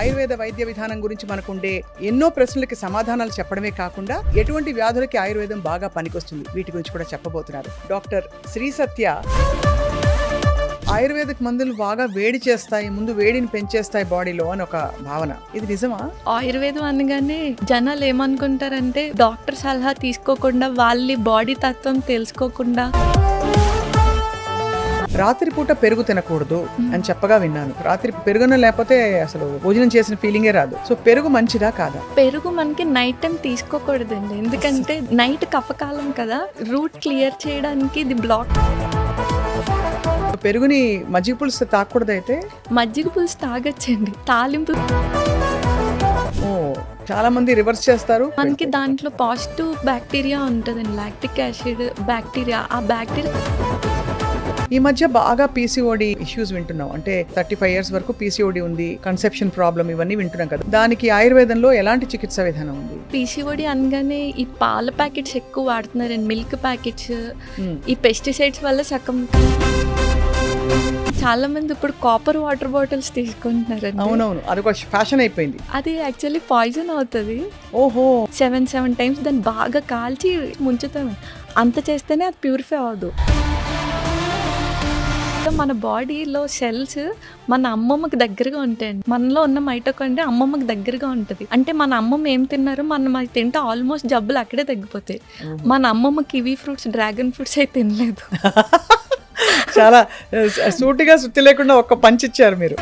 ఆయుర్వేద వైద్య విధానం గురించి మనకుండే ఎన్నో ప్రశ్నలకి సమాధానాలు చెప్పడమే కాకుండా ఎటువంటి వ్యాధులకి ఆయుర్వేదం బాగా పనికొస్తుంది వీటి గురించి కూడా చెప్పబోతున్నారు డాక్టర్ శ్రీ సత్య. ఆయుర్వేదిక్ మందులు బాగా వేడి చేస్తాయి, ముందు వేడిని పెంచేస్తాయి బాడీలో అని ఒక భావన, ఇది నిజమా? ఆయుర్వేదం అనగానే జనాలు ఏమనుకుంటారంటే డాక్టర్ సలహా తీసుకోకుండా వాళ్ళ బాడీ తత్వం తెలుసుకోకుండా రాత్రిపూట పెరుగు తినకూడదు అని చెప్పగా విన్నాను. రాత్రి పెరుగున లేకపోతే అసలు భోజనం చేసిన ఫీలింగే రాదు. సో పెరుగు మంచిదా కాదా? పెరుగు మనకి నైట్ టైం తీసుకోకూడదండి, ఎందుకంటే నైట్ కఫకాలం కదా, రూట్ క్లియర్ చేయడానికి ఇది బ్లాక్. పెరుగుని మజ్జిగ పులుసు తాగకూడదు అయితే? మజ్జిగ పులుసు తాగొచ్చండి, తాలింపు. ఓ, చాలా మంది రివర్స్ చేస్తారు. మనకి దాంట్లో పాజిటివ్ బ్యాక్టీరియా ఉంటుందండి, లాక్టిక్ యాసిడ్ బ్యాక్టీరియా. ఆ బ్యాక్టీరియా ఈ మధ్య బాగా పీసీఓడి ఇష్యూస్ వింటున్నాం. అంటే 35 years వరకు పీసీఓడి ఉంది, కన్సెప్షన్ ప్రాబ్లం, ఇవన్నీ వింటున్నాం కదా. దానికి ఆయుర్వేదంలో ఎలాంటి చికిత్సా విధానం ఉంది? పీసీఓడి అనగానే ఈ పాల ప్యాకెట్స్ ఎక్కువ వాడుతున్నారండి, మిల్క్ ప్యాకెట్స్. ఈ పెస్టిసైడ్స్ వల్ల సగం చాలా మంది ఇప్పుడు కాపర్ వాటర్ బాటిల్స్ తీసుకుంటున్నారు. అవునవును, అది ఒక ఫ్యాషన్ అయిపోయింది. అది యాక్చువల్లీ పాయిజన్ అవుతుంది. ఓహో, 7 times దాన్ని బాగా కాల్చి ముంచుతాం, అంత చేస్తేనే అది ప్యూరిఫై అవ్వదు. మన బాడీలో సెల్స్ మన అమ్మమ్మకి దగ్గరగా ఉంటాయండి. మనలో ఉన్న మైటోకాండ్రియా అమ్మమ్మకి దగ్గరగా ఉంటుంది. అంటే మన అమ్మమ్మ ఏం తిన్నారు మనం అది తింటే ఆల్మోస్ట్ జబ్బులు అక్కడే తగ్గిపోతాయి. మన అమ్మమ్మ కివీ ఫ్రూట్స్, డ్రాగన్ ఫ్రూట్స్ అయితే తినలేదు. చాలా సూటిగా సుత్తి లేకుండా ఒక్క పంచ్ ఇచ్చారు మీరు.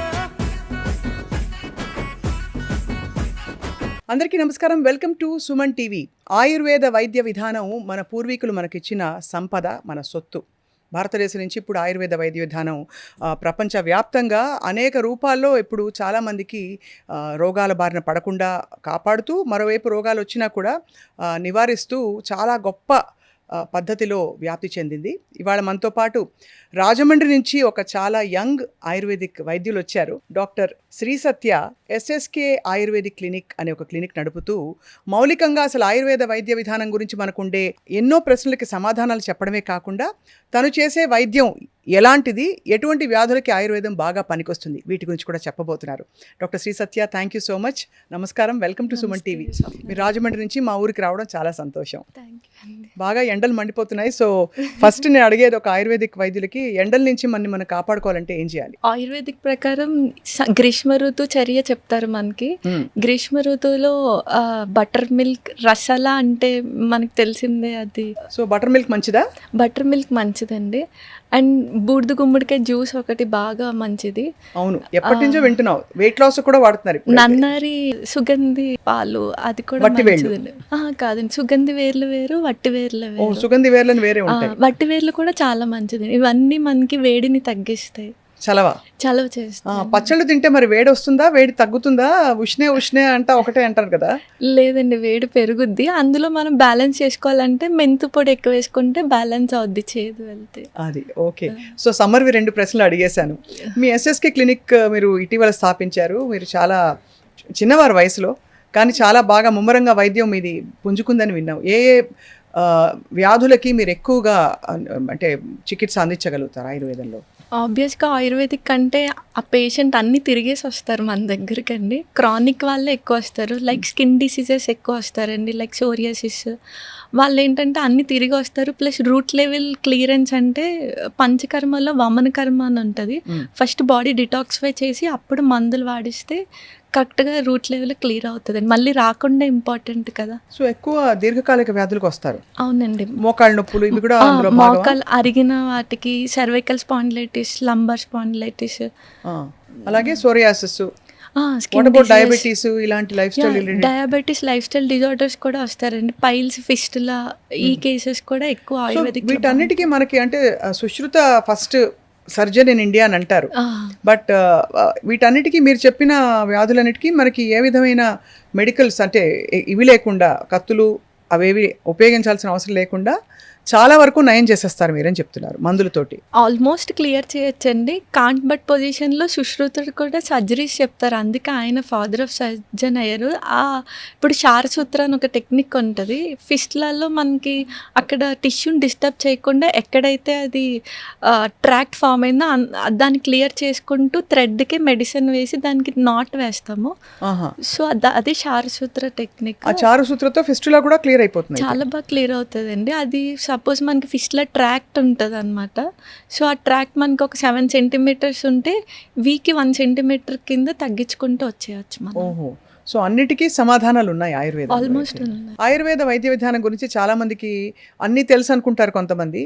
అందరికీ నమస్కారం, welcome to Suman TV. Ayurveda వైద్య విధానం మన పూర్వీకులు మనకిచ్చిన సంపద, మన సొత్తు. భారతదేశం నుంచి ఇప్పుడు ఆయుర్వేద వైద్య విధానం ప్రపంచవ్యాప్తంగా అనేక రూపాల్లో ఇప్పుడు చాలామందికి రోగాల బారిన పడకుండా కాపాడుతూ, మరోవైపు రోగాలు వచ్చినా కూడా నివారిస్తూ చాలా గొప్ప పద్ధతిలో వ్యాప్తి చెందింది. ఇవాళ మనతో పాటు రాజమండ్రి నుంచి ఒక చాలా యంగ్ ఆయుర్వేదిక్ వైద్యులు వచ్చారు. Doctor Sri Satya SSK ayurvedic clinic అనే ఒక క్లినిక్ నడుపుతూ మౌలికంగా అసలు ఆయుర్వేద వైద్య విధానం గురించి మనకుండే ఎన్నో ప్రశ్నలకి సమాధానాలు చెప్పడమే కాకుండా తను చేసే వైద్యం ఎలాంటిది, ఎటువంటి వ్యాధులకి ఆయుర్వేదం బాగా పనికొస్తుంది వీటి గురించి కూడా చెప్పబోతున్నారు. Doctor Sri Satya, thank you so much. నమస్కారం, వెల్కమ్ టు సుమన్ టీవీ. మీరు రాజమండ్రి నుంచి మా ఊరికి రావడం చాలా సంతోషం. బాగా ఎండలు మండిపోతున్నాయి. సో ఫస్ట్ నేను అడిగేది, ఒక ఆయుర్వేదిక్ వైద్యులకి ఎండల నుంచి మనం కాపాడుకోవాలంటే ఏం చేయాలి? ఆయుర్వేదిక్ ప్రకారం గ్రీష్మ ఋతు చర్య చెప్తారు మనకి. గ్రీష్మ ఋతువులో బటర్ మిల్క్, రసాలా అంటే మనకి తెలిసిందే అది. సో బటర్ మిల్క్ మంచిదా? బటర్ మిల్క్ మంచిదండి. అండ్ బూడిద గుమ్మడికాయ జ్యూస్ ఒకటి బాగా మంచిది. అవును, ఎప్పటి నుంచో వింటున్నావు. వెయిట్ లాస్ కూడా వాడుతున్నారు. నన్నారి సుగంధి పాలు, అది కూడా మంచిదండి. కాదండి, సుగంధి వేర్లు వేరు, వట్టి వేర్లు వేరు. సుగంధి వేర్లను వేరే ఉంటాయి. వట్టి వేర్లు కూడా చాలా మంచిది. ఇవన్నీ మనకి వేడిని తగ్గిస్తాయి, చలవ చేస్తాయి. పచ్చళ్ళు తింటే మరి వేడి వస్తుందా, వేడి తగ్గుతుందా? ఉష్ణే అంటా ఒకటే అంటారు కదా. లేదండి, వేడి పెరుగుద్ది. అందులో మనం బ్యాలెన్స్ చేసుకోవాలంటే మెంతు పొడి ఎక్కువ వేసుకుంటే బ్యాలెన్స్ అవుద్ది, చేదు వెళ్తే. అది ఓకే. సో సమ్మర్వి 2 ప్రశ్నలు అడిగేశాను. మీ ఎస్ఎస్కే క్లినిక్ మీరు ఇటీవల స్థాపించారు. మీరు చాలా చిన్నవారు వయసులో, కానీ చాలా బాగా ముమ్మరంగా వైద్యం మీది పుంజుకుందని విన్నాం. ఏ వ్యాధులకి మీరు ఎక్కువగా అంటే చికిత్స అందించగలుగుతారు ఆయుర్వేదంలో? ఆబ్వియస్గా ఆయుర్వేదిక్ అంటే ఆ పేషెంట్ అన్నీ తిరిగేసి వస్తారు మన దగ్గరికి అండి. క్రానిక్ వాళ్ళే ఎక్కువ వస్తారు, లైక్ స్కిన్ డిసీజెస్ ఎక్కువ వస్తారండి, లైక్ సోరియాసిస్. వాళ్ళు ఏంటంటే అన్నీ తిరిగి వస్తారు. ప్లస్ రూట్ లెవెల్ క్లియరెన్స్ అంటే పంచకర్మలో వమన కర్మ అని ఉంటుంది. ఫస్ట్ బాడీ డిటాక్సిఫై చేసి అప్పుడు మందులు వాడిస్తే కరెక్ట్గా రూట్ లెవెల్ క్లియర్ అవుతుంది. మళ్ళీ రాకుండా ఇంపార్టెంట్ కదా. సో ఎక్కువ దీర్ఘకాలిక వ్యాధులకు వస్తారు. అవునండి, మోకాళ్ళ నొప్పులు ఇవి కూడా. మోకాలు అరిగిన వాటికి సర్వైకల్ స్పాండిలైటిస్, లంబర్ స్పాండిలైటిస్, అలాగే సోరియాసిస్, డయాబెటీస్, ఇలాంటి life style diabetes life style disorders కూడా వస్తారండి. పైల్స్, ఫిస్టులా, ఈ కేసెస్ కూడా ఎక్కువ ఆయుర్వేదిక్. వీటన్నిటికీ మనకి అంటే Sushruta first surgeon in India అని అంటారు. బట్ వీటన్నిటికీ మీరు చెప్పిన వ్యాధులన్నిటికీ మనకి ఏ విధమైన మెడికల్స్ అంటే ఇవి లేకుండా, కత్తులు అవేవి ఉపయోగించాల్సిన అవసరం లేకుండా చాలా వరకు నయం చేసేస్తారు మీరని చెప్తున్నారు మందులతోటి. ఆల్మోస్ట్ క్లియర్ చేయొచ్చండి. కాంట్ బట్ పొజిషన్‌లో సుశ్రుతుడు కూడా సర్జరీస్ చెప్తారు. అందుకే ఆయన ఫాదర్ ఆఫ్ సర్జన్ అయ్యారు. ఇప్పుడు శారసూత్ర అని ఒక టెక్నిక్ ఉంటది. ఫిస్ట్‌లలో మనకి అక్కడ టిష్యూని డిస్టర్బ్ చేయకుండా ఎక్కడైతే అది ట్రాక్ట్ ఫామ్ అయిందో దాన్ని క్లియర్ చేసుకుంటూ థ్రెడ్‌కి మెడిసిన్ వేసి దానికి నాట్ వేస్తాము. ఆహా. సో అది శారసూత్ర టెక్నిక్. ఆ చారుసూత్రతో ఫిస్టులా కూడా క్లియర్ అయిపోతుంది. చాలా బాగా క్లియర్ అవుతుందండి. అది సపోజ్ మనకి ఫిష్లో ట్రాక్ట్ ఉంటుంది అనమాట. సో ఆ ట్రాక్ట్ మనకి ఒక 7 సెంటీమీటర్స్ ఉంటే వీక్కి 1 సెంటీమీటర్ కింద తగ్గించుకుంటూ వచ్చేయచ్చు మనం. ఓహో. సో అన్నిటికీ సమాధానాలు ఉన్నాయి ఆయుర్వేదం. ఆల్మోస్ట్ ఆయుర్వేద వైద్య విధానం గురించి చాలా మందికి అన్నీ తెలుసు అనుకుంటారు కొంతమంది.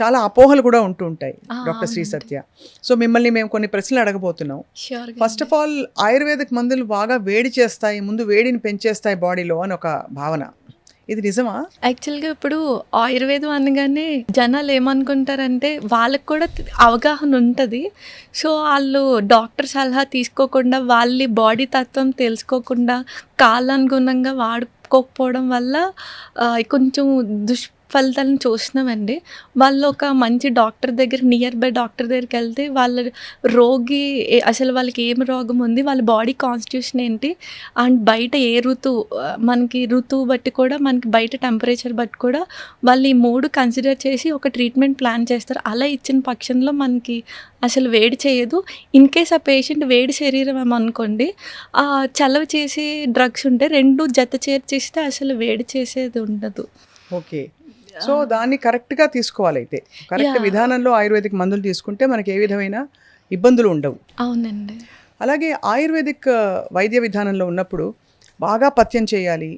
చాలా అపోహలు కూడా ఉంటూ ఉంటాయి డాక్టర్ శ్రీ సత్య. సో మిమ్మల్ని మేము కొన్ని ప్రశ్నలు అడగబోతున్నాం. Sure. First of all ayurvedic మందులు బాగా వేడి చేస్తాయి, ముందు వేడిని పెంచేస్తాయి బాడీలో అని ఒక భావన, ఇది నిజమా? యాక్చువల్గా ఇప్పుడు ఆయుర్వేదం అనగానే జనాలు ఏమనుకుంటారంటే వాళ్ళకి కూడా అవగాహన ఉంటుంది. సో వాళ్ళు డాక్టర్ సలహా తీసుకోకుండా వాళ్ళ బాడీ తత్వం తెలుసుకోకుండా కాలానుగుణంగా వాడుకోకపోవడం వల్ల కొంచెం ఫలితాలను చూస్తున్నామండి. వాళ్ళు ఒక మంచి డాక్టర్ దగ్గర నియర్ బై డాక్టర్ దగ్గరికి వెళ్తే వాళ్ళ రోగి అసలు వాళ్ళకి ఏం రోగం ఉంది, వాళ్ళ బాడీ కాన్స్టిట్యూషన్ ఏంటి, అండ్ బయట ఏ మనకి ఋతువు బట్టి కూడా మనకి బయట టెంపరేచర్ బట్టి కూడా వాళ్ళు ఈ 3 కన్సిడర్ చేసి ఒక ట్రీట్మెంట్ ప్లాన్ చేస్తారు. అలా ఇచ్చిన పక్షంలో మనకి అసలు వేడి చేయదు. ఇన్ కేస్ ఆ పేషెంట్ వేడి శరీరం ఏమనుకోండి, చలవ చేసే డ్రగ్స్ ఉంటే 2 జత చేర్చిస్తే అసలు వేడి చేసేది ఉండదు. ఓకే. సో దాన్ని కరెక్ట్గా తీసుకోవాలి. అయితే కరెక్ట్ విధానంలో ఆయుర్వేదిక్ మందులు తీసుకుంటే మనకి ఏ విధమైన ఇబ్బందులు ఉండవు. అవునండి. అలాగే ఆయుర్వేదిక్ వైద్య విధానంలో ఉన్నప్పుడు బాగా పథ్యం చేయాలి,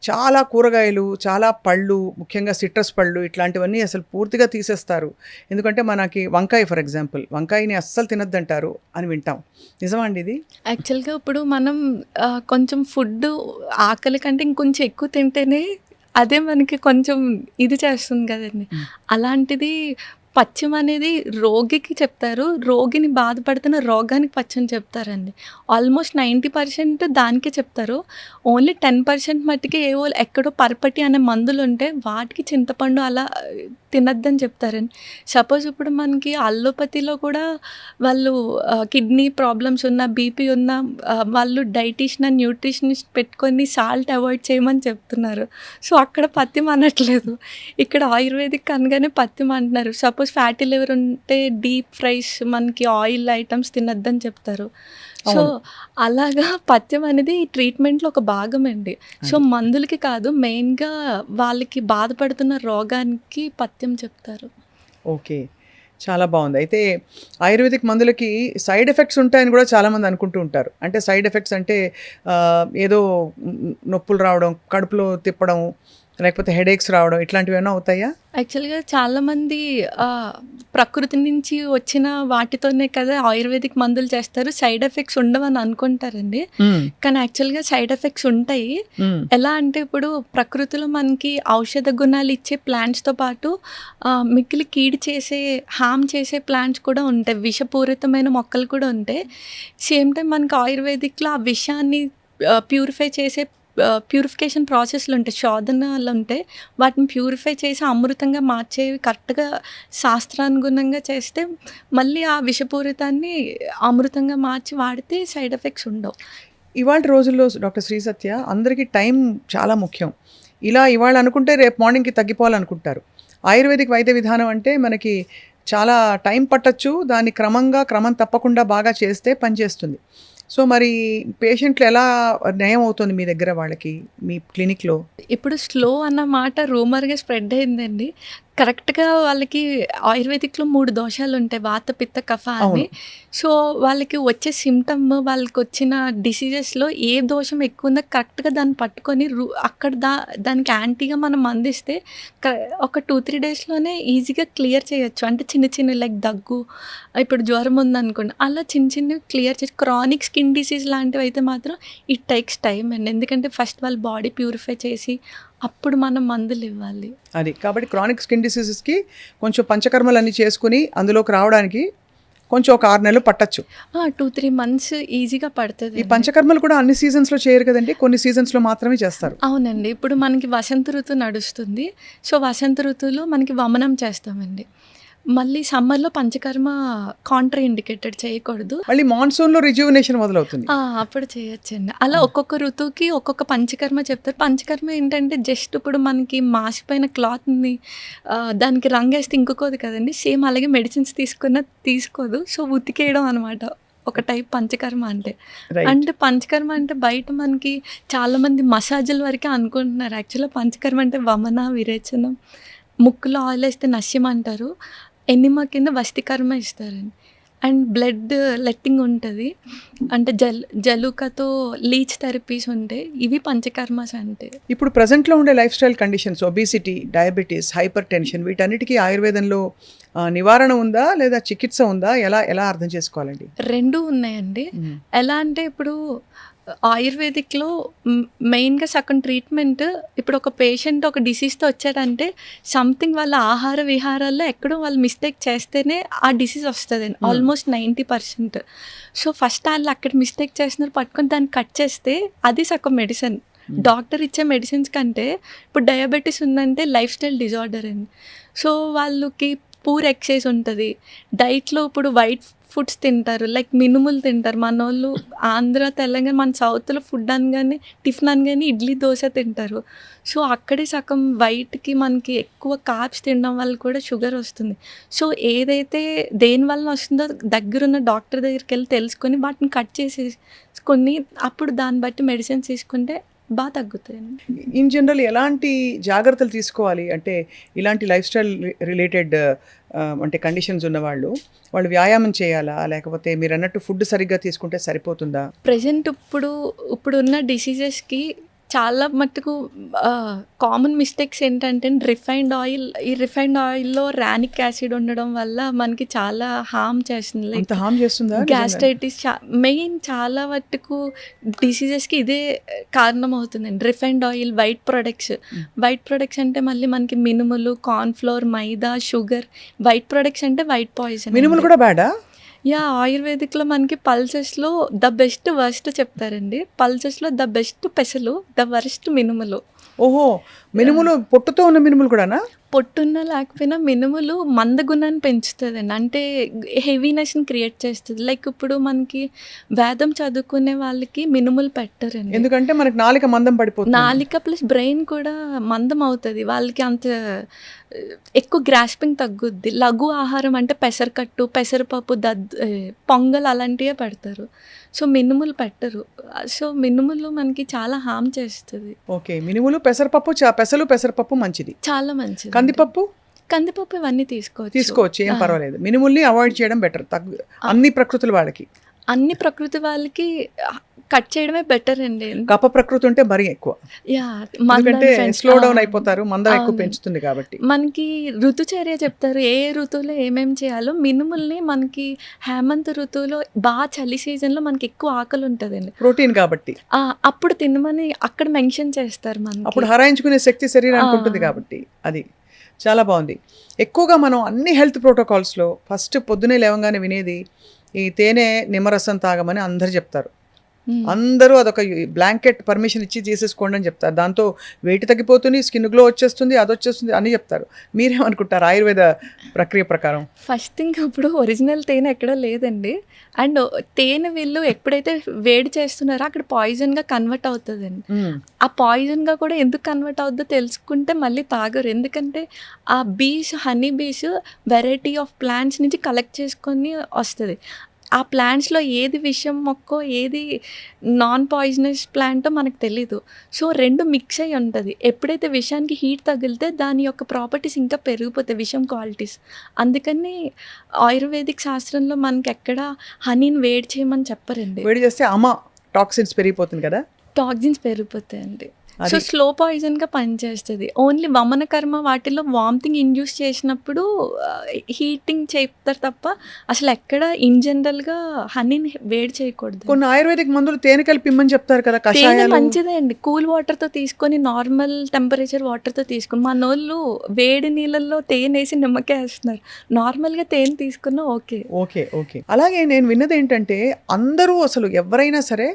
చాలా కూరగాయలు, చాలా పళ్ళు, ముఖ్యంగా సిట్రస్ పళ్ళు ఇట్లాంటివన్నీ అసలు పూర్తిగా తీసేస్తారు. ఎందుకంటే మనకి వంకాయ ఫర్ ఎగ్జాంపుల్, వంకాయని అస్సలు తినొద్దంటారు అని వింటాం. నిజమా అండి ఇది? యాక్చువల్గా ఇప్పుడు మనం కొంచెం ఫుడ్ ఆకలి కంటే ఇంకొంచెం ఎక్కువ తింటేనే అదే మనకి కొంచెం ఇది చేస్తుంది కదండి. అలాంటిది పథ్యం అనేది రోగికి చెప్తారు. రోగిని బాధపడుతున్న రోగానికి పథ్యం చెప్తారండి. ఆల్మోస్ట్ 90% దానికే చెప్తారు. ఓన్లీ 10% మట్టుకే ఏవో ఎక్కడో పరపటి అనే మందులు ఉంటే వాటికి చింతపండు అలా తినద్దని చెప్తారండి. సపోజ్ ఇప్పుడు మనకి అల్లోపతిలో కూడా వాళ్ళు కిడ్నీ ప్రాబ్లమ్స్ ఉన్న, బీపీ ఉన్న వాళ్ళు డైటీషియన్ అండ్ న్యూట్రిషనిస్ట్ పెట్టుకొని సాల్ట్ అవాయిడ్ చేయమని చెప్తున్నారు. సో అక్కడ పథ్యం అనట్లేదు. ఇక్కడ ఆయుర్వేదిక్ అనగానే పథ్యం అంటున్నారు. సపోజ్ ఫ్యాటీ లివర్ ఉంటే డీప్ ఫ్రైస్, మనకి ఆయిల్ ఐటమ్స్ తినద్దని చెప్తారు. సో అలాగా పథ్యం అనేది ట్రీట్మెంట్లో ఒక భాగం అండి. సో మందులకి కాదు, మెయిన్గా వాళ్ళకి బాధపడుతున్న రోగానికి పథ్యం చెప్తారు. ఓకే, చాలా బాగుంది. అయితే ఆయుర్వేదిక్ మందులకి సైడ్ ఎఫెక్ట్స్ ఉంటాయని కూడా చాలామంది అనుకుంటూ ఉంటారు. అంటే సైడ్ ఎఫెక్ట్స్ అంటే ఏదో నొప్పులు రావడం, కడుపులో తిప్పడం, లేకపోతే హెడేక్స్ రావడం, ఇట్లాంటివి ఏమైనా అవుతాయా? యాక్చువల్గా చాలామంది ప్రకృతి నుంచి వచ్చిన వాటితోనే కదా ఆయుర్వేదిక్ మందులు చేస్తారు, సైడ్ ఎఫెక్ట్స్ ఉండవని అనుకుంటారండి. కానీ యాక్చువల్గా సైడ్ ఎఫెక్ట్స్ ఉంటాయి. ఎలా అంటే ఇప్పుడు ప్రకృతిలో మనకి ఔషధ గుణాలు ఇచ్చే ప్లాంట్స్తో పాటు మిక్కిలి కీడు చేసే, హామ్ చేసే ప్లాంట్స్ కూడా ఉంటాయి, విషపూరితమైన మొక్కలు కూడా ఉంటాయి. సేమ్ టైం మనకి ఆయుర్వేదిక్లో ఆ విషాన్ని ప్యూరిఫై చేసే ప్యూరిఫికేషన్ ప్రాసెస్లు ఉంటాయి, శోధనలు ఉంటాయి. వాటిని ప్యూరిఫై చేసి అమృతంగా మార్చేవి కరెక్ట్గా శాస్త్రానుగుణంగా చేస్తే మళ్ళీ ఆ విషపూరితాన్ని అమృతంగా మార్చి వాడితే సైడ్ ఎఫెక్ట్స్ ఉండవు. ఇవాళ రోజుల్లో డాక్టర్ శ్రీ సత్య అందరికీ టైం చాలా ముఖ్యం. ఇలా ఇవాళ అనుకుంటే రేపు మార్నింగ్కి తగ్గిపోవాలనుకుంటారు. ఆయుర్వేదిక్ వైద్య విధానం అంటే మనకి చాలా టైం పట్టచ్చు, దాన్ని క్రమం తప్పకుండా బాగా చేస్తే పనిచేస్తుంది. సో మరి పేషెంట్లు ఎలా నయం అవుతుంది మీ దగ్గర వాళ్ళకి, మీ క్లినిక్లో? ఇప్పుడు స్లో అన్న మాట రూమర్గా స్ప్రెడ్ అయిందండి. కరెక్ట్గా వాళ్ళకి ఆయుర్వేదిక్లో 3 దోషాలు ఉంటాయి, వాత పిత్త కఫ అని. సో వాళ్ళకి వచ్చే సిమ్టమ్, వాళ్ళకి వచ్చిన డిసీజెస్లో ఏ దోషం ఎక్కువ ఉందో కరెక్ట్గా దాన్ని పట్టుకొని అక్కడ దానికి యాంటీగా మనం అందిస్తే ఒక 2-3 డేస్లోనే ఈజీగా క్లియర్ చేయొచ్చు. అంటే చిన్న లైక్ దగ్గు, ఇప్పుడు జ్వరం ఉందనుకోండి, అలా చిన్న క్లియర్ చేసి. క్రానిక్ స్కిన్ డిసీజ్ లాంటివి అయితే మాత్రం ఇట్ టేక్స్ టైం అండి. ఎందుకంటే ఫస్ట్ వాళ్ళ బాడీ ప్యూరిఫై చేసి అప్పుడు మనం మందులు ఇవ్వాలి. అది కాబట్టి క్రానిక్ స్కిన్ డిసీజెస్కి కొంచెం పంచకర్మలు అన్నీ చేసుకుని అందులోకి రావడానికి కొంచెం ఒక 6 నెలలు పట్టచ్చు. 2-3 మంత్స్ ఈజీగా ఈ పడుతుంది. పంచకర్మలు కూడా అన్ని సీజన్స్లో చేయరు కదండి, కొన్ని సీజన్స్లో మాత్రమే చేస్తారు. అవునండి. ఇప్పుడు మనకి వసంత ఋతువు నడుస్తుంది. సో, వసంత ఋతువులో మనకి వమనం చేస్తామండి. మళ్ళీ సమ్మర్‌లో పంచకర్మ కాంట్రా ఇండికేటెడ్ చేయకూడదు. మళ్ళీ మాన్సూన్లో రిజ్యూవనేషన్ మొదలవుతుంది. అప్పుడు చేయొచ్చండి. అలా ఒక్కొక్క ఋతువుకి ఒక్కొక్క పంచకర్మ చెప్తారు. పంచకర్మ ఏంటంటే జస్ట్ ఇప్పుడు మనకి మాసిపోయిన క్లాత్‌ని దానికి రంగేస్తే ఇంకుకోదు కదండీ! సేమ్ అలాగే మెడిసిన్స్ తీసుకున్న తీసుకోదు. సో, ఉతికేయడం అనమాట. ఒక టైప్ పంచకర్మ అంటే. రైట్. అంటే పంచకర్మ అంటే బయట మనకి చాలామంది మసాజుల వరకే అనుకుంటున్నారు. యాక్చువల్‌గా పంచకర్మ అంటే వమన, విరేచనం, ముక్కులో ఆయిల్ వేస్తే నశ్యం అంటారు. ఎనిమా కింద వస్తికర్మ ఇస్తారండి. అండ్ బ్లడ్ లెట్టింగ్ ఉంటుంది. అంటే జలుకతో లీచ్ థెరపీస్ ఉంటాయి. ఇవి పంచకర్మస్ అంటే. ఇప్పుడు ప్రజెంట్లో ఉండే life style conditions, obesity, diabetes, hyper tension, వీటన్నిటికీ ఆయుర్వేదంలో నివారణ ఉందా లేదా చికిత్స ఉందా? ఎలా అర్థం చేసుకోవాలండి? 2 ఉన్నాయండి. ఎలా అంటే ఇప్పుడు ఆయుర్వేదిక్‌లో మెయిన్‌గా సగం ట్రీట్మెంట్ ఇప్పుడు ఒక పేషెంట్ ఒక డిసీజ్‌తో వచ్చాడంటే సంథింగ్ వాళ్ళ ఆహార విహారాల్లో ఎక్కడో వాళ్ళు మిస్టేక్ చేస్తేనే ఆ డిసీజ్ వస్తదండి. ఆల్మోస్ట్ 90%. సో, ఫస్ట్ ఆళ్ళు అక్కడ మిస్టేక్ చేస్తున్నారు పట్టుకొని దాన్ని కట్ చేస్తే అది సగం మెడిసిన్. డాక్టర్ ఇచ్చే మెడిసిన్స్ కంటే ఇప్పుడు డయాబెటీస్ ఉందంటే లైఫ్ స్టైల్ డిజార్డర్ అండి. సో, వాళ్ళకి పూర్ ఎక్సైజ్ ఉంటుంది. డైట్‌లో ఇప్పుడు వైట్ ఫుడ్స్ తింటారు. లైక్ మినుములు తింటారు. మనోళ్ళు ఆంధ్ర, తెలంగాణ, మన సౌత్‌లో ఫుడ్ అనగానే టిఫిన్ అనగానే ఇడ్లీ, దోస తింటారు. సో, అక్కడే సగం వైట్‌కి మనకి ఎక్కువ కార్బ్స్ తినడం వల్ల కూడా షుగర్ వస్తుంది. సో, ఏదైతే దేనివల్ల వస్తుందో దగ్గరున్న డాక్టర్ దగ్గరికెళ్ళి తెలుసుకొని వాటిని కట్ చేసేసుకొని అప్పుడు దాన్ని బట్టి మెడిసిన్స్ తీసుకుంటే తగ్గుతాయండి. ఇన్ జనరల్ ఎలాంటి జాగ్రత్తలు తీసుకోవాలి అంటే ఇలాంటి లైఫ్ స్టైల్ రిలేటెడ్ అంటే కండిషన్స్ ఉన్నవాళ్ళు వాళ్ళు వ్యాయామం చేయాలా, లేకపోతే మీరు అన్నట్టు ఫుడ్ సరిగ్గా తీసుకుంటే సరిపోతుందా? ప్రెజెంట్ ఇప్పుడున్న డిసీజెస్‌కి చాలా మట్టుకు కామన్ మిస్టేక్స్ ఏంటంటే ఈ రిఫైన్డ్ ఆయిల్‌లో రానిక్ యాసిడ్ ఉండడం వల్ల మనకి చాలా హార్మ్ చేస్తుంది. లైక్ అంత హార్మ్ చేస్తుందా? గ్యాస్ట్రైటిస్ మెయిన్ చాలా మట్టుకు డిసీజెస్‌కి ఇదే కారణం అవుతుందండి. రిఫైన్డ్ ఆయిల్, వైట్ ప్రొడక్ట్స్ అంటే మళ్ళీ మనకి మినుములు, కార్న్ ఫ్లోర్, మైదా, షుగర్. వైట్ ప్రొడక్ట్స్ అంటే వైట్ పాయిజన్. మినుములు కూడా బ్యాడా? ఆయుర్వేదిక్‌లో మనకి పల్సెస్‌లో ద బెస్ట్, వర్స్ట్ చెప్తారండి. పల్సెస్‌లో ద బెస్ట్ పెసలు, ద వర్స్ట్ మినుములు. ఓహో, మినుములు పొట్టుతో ఉన్న మినుములు కూడానా? పొట్టున్న లేకపోయినా మినుములు మందగుణాన్ని పెంచుతుందండి. అంటే హెవీనెస్ని క్రియేట్ చేస్తుంది. లైక్ ఇప్పుడు మనకి వేదం చదువుకునే వాళ్ళకి మినుములు పెట్టరండి. ఎందుకంటే మనకి నాలిక మందం పడిపోతుంది. నాలిక ప్లస్ బ్రెయిన్ కూడా మందం అవుతుంది. వాళ్ళకి అంత ఎక్కువ గ్రాస్పింగ్ తగ్గుద్ది. లఘు ఆహారం అంటే పెసరకట్టు, పెసరపప్పు, పొంగల్ అలాంటివే పెడతారు. సో, మినుములు పెట్టరు. సో, మినుములు మనకి చాలా హార్మ్ చేస్తుంది. ఓకే, మినుములు, పెసరపప్పు, పెసరపప్పు మంచిది. చాలా మంచిది. కందిపప్పు ఇవన్నీ తీసుకోవచ్చు, ఏం పర్వాలేదు. మినుముల్ని అవాయిడ్ చేయడం బెటర్. అన్ని ప్రకృతుల వాళ్ళకి కట్ చేయడమే బెటర్ అండి. కప ప్రకృతి ఉంటే మరీ ఎక్కువ, ఎందుకంటే స్లో డౌన్ అయిపోతారు, మందం ఎక్కువ పెంచుతుంది కాబట్టి. మనకి ఋతుచర్య చెప్తారు, ఏ ఋతువులో ఏమేమి చేయాలో. మినుముల్ని మనకి హేమంత ఋతువులో బాగా చలి సీజన్లో మనకి ఎక్కువ ఆకలి ఉంటుందండి, ప్రోటీన్ కాబట్టి. అప్పుడు తినమని అక్కడ మెన్షన్ చేస్తారు. మనకి అప్పుడు హరాయించుకునే శక్తి శరీరానికి ఉంటుంది కాబట్టి. అది చాలా బాగుంది. ఎక్కువగా మనం అన్ని హెల్త్ ప్రోటోకాల్స్లో ఫస్ట్ పొద్దునే లేవగానే వినేది ఈ తేనె నిమ్మరసం తాగమని అందరు చెప్తారు. అందరూ అదొక బ్లాంకెట్ పర్మిషన్ ఇచ్చి చేసేసుకోండి అని చెప్తారు. దాంతో వెయిట్ తగ్గిపోతుంది, స్కిన్ గ్లో వచ్చేస్తుంది, అది వచ్చేస్తుంది అని చెప్తారు. మీరేమనుకుంటారు ఆయుర్వేద ప్రక్రియ ప్రకారం? ఫస్ట్ థింగ్, ఇప్పుడు ఒరిజినల్ తేనె ఎక్కడా లేదండి. అండ్ తేనె వీళ్ళు ఎప్పుడైతే వేడి చేస్తున్నారో అక్కడ పాయిజన్గా కన్వర్ట్ అవుతుందండి. ఆ పాయిజన్గా కూడా ఎందుకు కన్వర్ట్ అవుద్దో తెలుసుకుంటే మళ్ళీ తాగరు. ఎందుకంటే ఆ honey bees variety of plants నుంచి కలెక్ట్ చేసుకొని వస్తుంది. ఆ ప్లాంట్స్లో ఏది విషం మొక్కో ఏది నాన్ పాయిజనస్ ప్లాంటో మనకు తెలీదు. సో, 2 మిక్స్ అయ్యి ఉంటుంది. ఎప్పుడైతే విషానికి హీట్ తగిలితే దాని యొక్క ప్రాపర్టీస్ ఇంకా పెరిగిపోతాయి, విషం క్వాలిటీస్. అందుకని ఆయుర్వేదిక్ శాస్త్రంలో మనకి ఎక్కడ హనీని వేడి చేయమని చెప్పరండి. వేడి చేస్తే టాక్సిన్స్ పెరిగిపోతుంది కదా. టాక్సిన్స్ పెరిగిపోతాయండి. సో స్లో పాయిజన్గా పనిచేస్తుంది. ఓన్లీ వమన కర్మ వాటిలో వామిటింగ్ ఇండ్యూస్ చేసినప్పుడు హీటింగ్ చేస్తారు తప్ప అసలు ఎక్కడ ఇన్ జనరల్గా హనీని వేడి చేయకూడదు. కొన్ని ఆయుర్వేదిక్ మందులు తేనె కలిపి ఇమ్మని చెప్తారు కదా, తేనె కషాయాలు. మంచిదే అండి, కూల్ వాటర్తో తీసుకొని నార్మల్ టెంపరేచర్ వాటర్తో తీసుకుని, మనోళ్ళు వేడి నీళ్ళల్లో తేనె వేసి నిమ్మకాయ వేస్తున్నారు. నార్మల్గా తేనె తీసుకున్నా ఓకే. Okay okay. అలాగే నేను విన్నది ఏంటంటే అందరూ అసలు ఎవరైనా సరే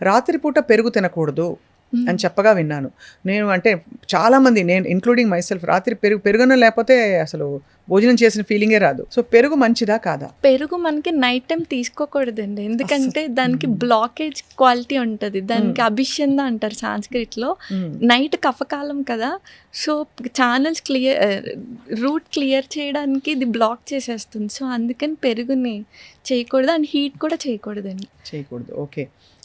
రాత్రిపూట పెరుగు తినకూడదు అని చెప్పగా విన్నాను నేను. అంటే చాలామంది, నేను ఇంక్లూడింగ్ మై సెల్ఫ్, రాత్రి పెరుగున లేకపోతే అసలు భోజనం చేసిన ఫీలింగే రాదు. సో పెరుగు మంచిదా కాదా? పెరుగు మనకి నైట్ టైం తీసుకోకూడదండి, ఎందుకంటే దానికి బ్లాకేజ్ క్వాలిటీ ఉంటుంది. దానికి అభిషంద అంటారు సాంస్క్రిట్లో. నైట్ కఫకాలం కదా, సో ఛానల్స్ రూట్ క్లియర్ చేయడానికి ఇది బ్లాక్ చేసేస్తుంది. సో అందుకని పెరుగుని చేయకూడదు అండ్ హీట్ కూడా చేయకూడదండి. చేయకూడదు. ఓకే.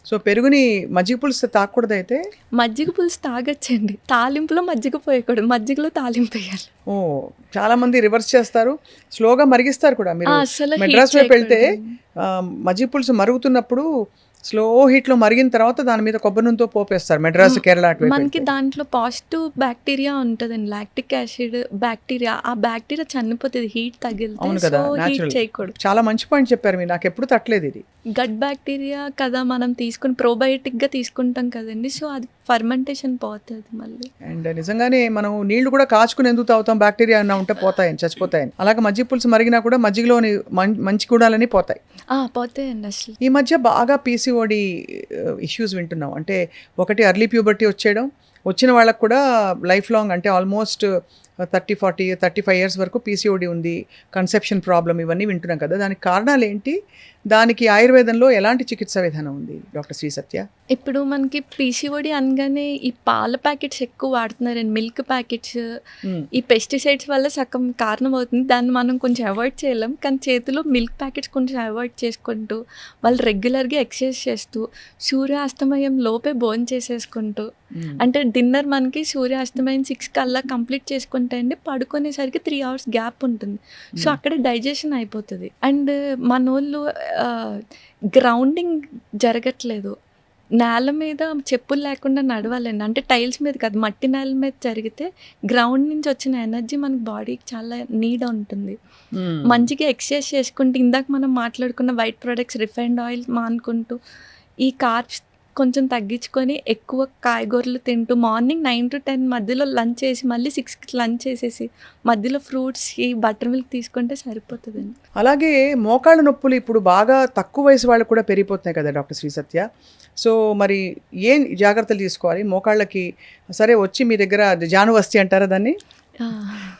సో పెరుగుని మజ్జిగ పులుసు తాగకూడదు అయితే? మజ్జిగ పులుసు తాగొచ్చండి, తాలింపులో మజ్జిగ పోయకూడదు, మజ్జిగలో తాలింపు వేయాలి. ఓ, చాలా మంది రివర్స్ చేస్తారు, స్లోగా మరిగిస్తారు కూడా. మీరు అసలు మెడ్రాస్ వైపు వెళ్తే మజ్జిగ పులుసు మరుగుతున్నప్పుడు స్లో హీట్లో మరిగిన తర్వాత దాని మీద కొబ్బరి నూనెతో పోపేస్తారు. మెడ్రాస్, కేరళ మనకి దాంట్లో పాజిటివ్ బ్యాక్టీరియా ఉంటుందండి, లాక్టిక్ యాసిడ్ బ్యాక్టీరియా. ఆ బ్యాక్టీరియా చనిపోతుంది హీట్ తగిలితే. సో హీట్ చేయకూడదు. చాలా మంచి పాయింట్ చెప్పారు మీరు, నాకు ఎప్పుడు తట్టలేదు ఇది. గట్ బ్యాక్టీరియా కదా మనం తీసుకుని ప్రోబయోటిక్గా తీసుకుంటాం కదండి, సో అది ఫర్మెంటేషన్ పోతుంది మళ్ళీ. అండ్ నిజంగానే మనం నీళ్లు కూడా కాచుకుని ఎందుకు తాగుతాం, బ్యాక్టీరియా అన్న ఉంటే పోతాయని, చచ్చిపోతాయని. అలాగే మజ్జిగ పులుసు మరిగినా కూడా మజ్జిగలోని మంచి గుణాలని పోతాయి. పోతాయండి. అసలు ఈ మధ్య బాగా పీసీఓడి ఇష్యూస్ వింటున్నాం. అంటే ఒకటి అర్లీ ప్యూబర్టీ వచ్చేయడం, వచ్చిన వాళ్ళకు కూడా లైఫ్ లాంగ్, అంటే ఆల్మోస్ట్ 30, 40, 35 ఇయర్స్ వరకు పీసీఓడి ఉంది, కన్సెప్షన్ ప్రాబ్లం, ఇవన్నీ వింటున్నాం కదా. దానికి కారణాలు ఏంటి? దానికి ఆయుర్వేదంలో ఎలాంటి చికిత్సా విధానం ఉంది డాక్టర్ శ్రీ సత్య? ఇప్పుడు మనకి పీసీఓడి అనగానే ఈ పాల ప్యాకెట్స్ ఎక్కువ వాడుతున్నారండి, మిల్క్ ప్యాకెట్స్. ఈ పెస్టిసైడ్స్ వల్ల సగం కారణం అవుతుంది. దాన్ని మనం కొంచెం అవాయిడ్ చేయలేం, కానీ చేతిలో మిల్క్ ప్యాకెట్స్ కొంచెం అవాయిడ్ చేసుకుంటూ, వాళ్ళు రెగ్యులర్గా ఎక్సర్సైజ్ చేస్తూ, సూర్యాస్తమయం లోపే భోజనం చేసేసుకుంటూ, అంటే డిన్నర్ మనకి సూర్యాస్తమయం 6 కల్లా కంప్లీట్ చేసుకుంటే అండి, పడుకునేసరికి 3 hours గ్యాప్ ఉంటుంది. సో అక్కడే డైజెషన్ అయిపోతుంది. అండ్ మనోళ్ళు గ్రౌండింగ్ జరగట్లేదు, నేల మీద చెప్పులు లేకుండా నడవాలండి. అంటే టైల్స్ మీద కాదు, మట్టి నేల మీద జరిగితే గ్రౌండ్ నుంచి వచ్చిన ఎనర్జీ మనకి బాడీకి చాలా నీడ్ ఉంటుంది. మంచిగా ఎక్సర్సైజ్ చేసుకుంటూ, ఇందాక మనం మాట్లాడుకున్న వైట్ ప్రొడక్ట్స్, రిఫైన్డ్ ఆయిల్ మానుకుంటూ, ఈ కార్బ్స్ కొంచెం తగ్గించుకొని ఎక్కువ కాయగూరలు తింటూ, మార్నింగ్ 9 to 10 మధ్యలో లంచ్ చేసి, మళ్ళీ 6కి లంచ్ చేసేసి, మధ్యలో ఫ్రూట్స్, ఈ బటర్ మిల్క్ తీసుకుంటే సరిపోతుందండి. అలాగే మోకాళ్ళ నొప్పులు ఇప్పుడు బాగా తక్కువ వయసు వాళ్ళు కూడా పెరిగిపోతున్నాయి కదా డాక్టర్ శ్రీ సత్య. సో మరి ఏం జాగ్రత్తలు తీసుకోవాలి మోకాళ్ళకి? సరే, వచ్చి మీ దగ్గర జానువస్తి అంటారా దాన్ని,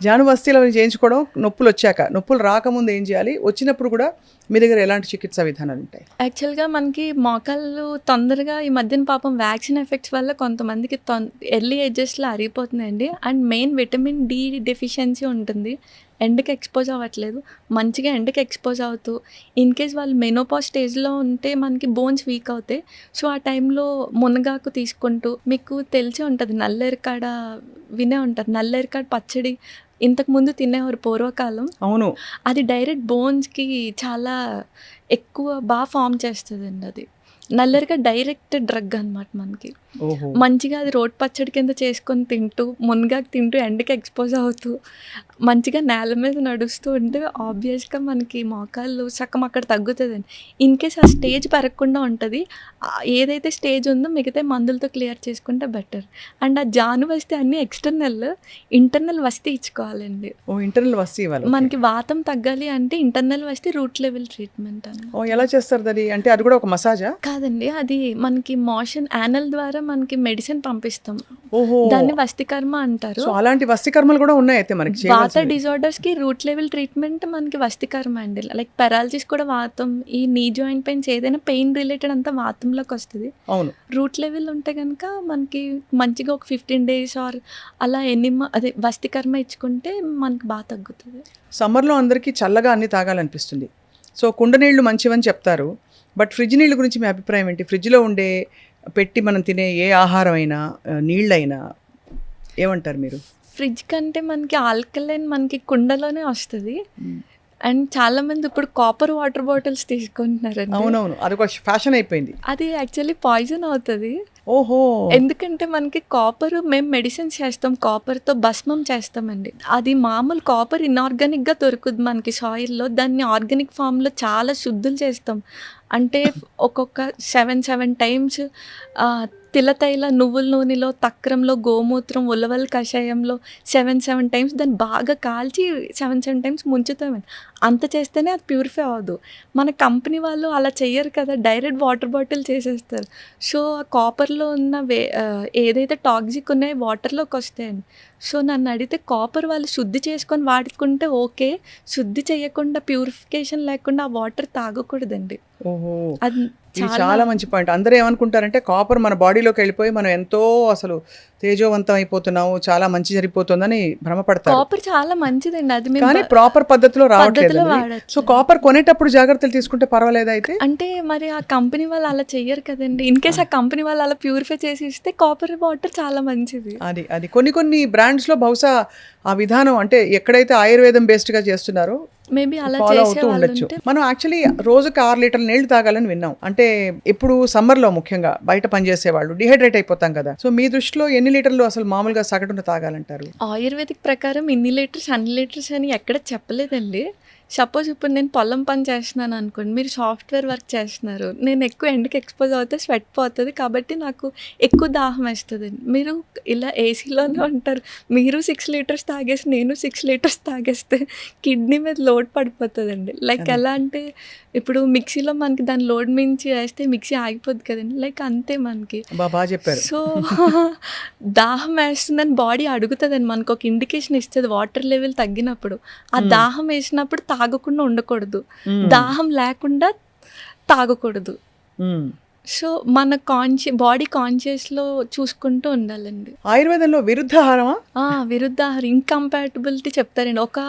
జానువస్తిలో చేయించుకోవడం, నొప్పులు వచ్చాక, నొప్పులు రాకముందు ఏం చేయాలి, వచ్చినప్పుడు కూడా మీ దగ్గర ఎలాంటి చికిత్సా విధానాలు ఉంటాయి? యాక్చువల్గా మనకి మోకాళ్ళు తొందరగా ఈ మధ్యన పాపం వ్యాక్సిన్ ఎఫెక్ట్స్ వల్ల కొంతమందికి ఎర్లీ ఏజెస్లో అరిగిపోతుందండి. And main vitamin D deficiency ఉంటుంది, ఎండకి ఎక్స్పోజ్ అవ్వట్లేదు. మంచిగా ఎండకి ఎక్స్పోజ్ అవుతూ, ఇన్ కేస్ వాళ్ళు మెనోపాజ్ స్టేజ్లో ఉంటే మనకి బోన్స్ వీక్ అవుతాయి. సో ఆ టైంలో మునగాకు తీసుకుంటూ, మీకు తెలిసే ఉంటుంది, నల్లేరికాడ వినే ఉంటారు, నల్లేరికాడ పచ్చడి ఇంతకుముందు తినేవారు పూర్వకాలం. అవును, అది డైరెక్ట్ బోన్స్కి చాలా ఎక్కువ బాగా ఫామ్ చేస్తుందండి. అది నల్లరిగా డైరెక్ట్ డ్రగ్ అనమాట మనకి. మంచిగా అది రోడ్ పచ్చడి కింద చేసుకొని తింటూ, మునగాకు తింటూ, ఎండకి ఎక్స్పోజ్ అవుతూ, మంచిగా నేల మీద నడుస్తూ ఉంటే ఆబ్వియస్గా మనకి మోకాళ్ళు సగం అక్కడ తగ్గుతుందండి. ఇన్ కేస్ ఆ స్టేజ్ పెరగకుండా ఉంటుంది, ఏదైతే స్టేజ్ ఉందో మిగతా మందులతో క్లియర్ చేసుకుంటే బెటర్. అండ్ ఆ జాను వస్తే అన్నీ ఎక్స్టర్నల్, ఇంటర్నల్ వస్తే ఇచ్చుకోవాలండి. ఇంటర్నల్ వస్తే ఇవ్వాలి. మనకి వాతం తగ్గాలి అంటే ఇంటర్నల్ వస్తే రూట్ లెవెల్ ట్రీట్మెంట్ అని. ఎలా చేస్తారు అది? అంటే అది కూడా ఒక మసాజా? కాదండి, అది మనకి మోషన్ యానల్ ద్వారా మనకి మెడిసిన్ పంపిస్తాం, దాన్ని వస్తికర్మ అంటారు. అలాంటి వస్తికర్మలు కూడా ఉన్నాయి అయితే మనకి. వాత డిజార్డర్స్ కి రూట్ లెవెల్ ట్రీట్మెంట్ మనకి వస్తికర్మ అండి. లైక్ పెరాలసిస్ కూడా వాతం, ఈ నీ జాయింట్ పెయిన్స్ ఏదైనా పెయిన్ రిలేటెడ్ అంతా వాతంలోకి వస్తుంది. అవును, రూట్ లెవెల్ ఉంటే కనుక మనకి మంచిగా ఒక 15 days ఆర్ అలా అదే వస్తికర్మ ఇచ్చుకుంటే మనకి బాగా తగ్గుతుంది. సమ్మర్లో అందరికీ చల్లగా అన్ని తాగాలనిపిస్తుంది, సో కుండ నీళ్లు మంచివని చెప్తారు. బట్ ఫ్రిడ్జ్ నీళ్ళ గురించి మీ అభిప్రాయం ఏంటి? ఫ్రిడ్జ్లో ఉండే పెట్టి మనం తినే ఏ ఆహారం అయినా, నీళ్ళైనా ఏమంటారు మీరు? ఫ్రిడ్జ్ కంటే మనకి ఆల్కలైన్ మనకి కుండలోనే వస్తుంది. అండ్ చాలా మంది ఇప్పుడు కాపర్ వాటర్ బాటిల్స్ తీసుకుంటున్నారండి. అవునవును, అది ఒక ఫ్యాషన్ అయిపోయింది. అది యాక్చువల్లీ పాయిజన్ అవుతుంది. ఓహో! ఎందుకంటే మనకి కాపర్ మేము మెడిసిన్స్ చేస్తాం. కాపర్‌తో భస్మం చేస్తామండి. అది మామూలు కాపర్ ఇనార్గానిక్‌గా దొరుకుద్ది మనకి సాయిల్‌లో. దాన్ని ఆర్గానిక్ ఫార్మ్‌లో చాలా శుద్ధులు చేస్తాం. అంటే ఒక్కొక్క 7 టైమ్స్ తిలతైల నువ్వుల నూనెలో, తక్రంలో, గోమూత్రం, ఉలవల కషాయంలో 7 టైమ్స్ దాన్ని బాగా కాల్చి 7 టైమ్స్ ముంచుతామండి. అంత చేస్తేనే అది ప్యూరిఫై అవ్వదు. మన కంపెనీ వాళ్ళు అలా చెయ్యరు కదా! డైరెక్ట్ వాటర్ బాటిల్ చేసేస్తారు. సో, ఆ కాపర్‌లో ఉన్న ఏదైతే టాక్సిక్ ఉన్నాయో వాటర్‌లోకి వస్తాయండి. సో, నన్ను అడిగితే కాపర్ వాళ్ళు శుద్ధి చేసుకొని వాడుకుంటే ఓకే. శుద్ధి చేయకుండా ప్యూరిఫికేషన్ లేకుండా ఆ వాటర్ తాగకూడదండి. ఓహో! అది ఇది చాలా మంచి పాయింట్. అందరూ ఏమనుకుంటారంటే కాపర్ మన బాడీలోకి వెళ్ళిపోయి మనం ఎంతో అసలు తేజోవంతం అయిపోతున్నాము, చాలా మంచి జరిగిపోతుందని భ్రమపడతారు. కాపర్ చాలా మంచిదండి. అది మేము కానీ ప్రాపర్ పద్ధతిలో రావట్లేదు. పద్ధతిలో వాడొచ్చు. సో కాపర్ కొనేటప్పుడు జాగ్రత్తలు తీసుకుంటే పర్వాలేదా అయితే? అంటే మరి ఆ కంపెనీ వాళ్ళు అలా చెయ్యరు కదండీ. ఇన్ కేస్ ఆ కంపెనీ వాళ్ళు అలా ప్యూరిఫై చేసి ఇస్తే కాపర్ వాటర్ చాలా మంచిది. అది కొన్ని బ్రాండ్స్లో బహుశా ఆ విధానం అంటే ఎక్కడైతే ఆయుర్వేదం బేస్డ్గా చేస్తున్నారో మేబీ అలా ఫాలో అవుతూ చేసే వాళ్ళు ఉండొచ్చు. ఉంటే మనం యాక్చువల్లీ రోజుకి 6 లీటర్ల నీళ్లు తాగాలని విన్నాం. అంటే ఇప్పుడు సమ్మర్లో ముఖ్యంగా బయట పనిచేసే వాళ్ళు డిహైడ్రేట్ అయిపోతాం కదా. సో మీ దృష్టిలో ఎన్ని లీటర్లు అసలు మామూలుగా సగటున తాగాలంటారు? ఆయుర్వేదిక్ ప్రకారం ఇన్ని లీటర్స్, అన్ని లీటర్స్ అని ఎక్కడ చెప్పలేదండి. సపోజ్ ఇప్పుడు నేను పొలం పని చేస్తున్నాను అనుకోండి. మీరు సాఫ్ట్‌వేర్ వర్క్ చేస్తున్నారు. నేను ఎక్కువ ఎండకి ఎక్స్‌పోజ్ అవుతే స్వెట్ పోతది. కాబట్టి నాకు ఎక్కువ దాహం వేస్తదండి. మీరు ఇలా ఏసీలోనే ఉంటారు. మీరు 6 లీటర్స్ తాగేసి, నేను 6 లీటర్స్ తాగేస్తే కిడ్నీ మీద లోడ్ పడిపోతదండి. లైక్ ఎలా అంటే ఇప్పుడు మిక్సీలో మనకి దాని లోడ్ మించి వేస్తే మిక్సీ ఆగిపోద్ది కదండీ. లైక్ అంతే మనకి. బాగా చెప్పారు. సో, దాహం వేస్తుందని బాడీ అడుగుతదండి. మనకొక ఇండికేషన్ ఇస్తది వాటర్ లెవెల్ తగ్గినప్పుడు. ఆ దాహం వేసినప్పుడు తాగకుండా ఉండకూడదు. దాహం లేకుండా తాగకూడదు. మ్మ్. సో, మన బాడీ కాన్షియస్‌లో చూసుకుంటూ ఉండాలండి. ఆయుర్వేదంలో విరుద్ధాహారమా? విరుద్ధాహారం ఇంకంపాటబిలిటీ చెప్తారండి. ఒక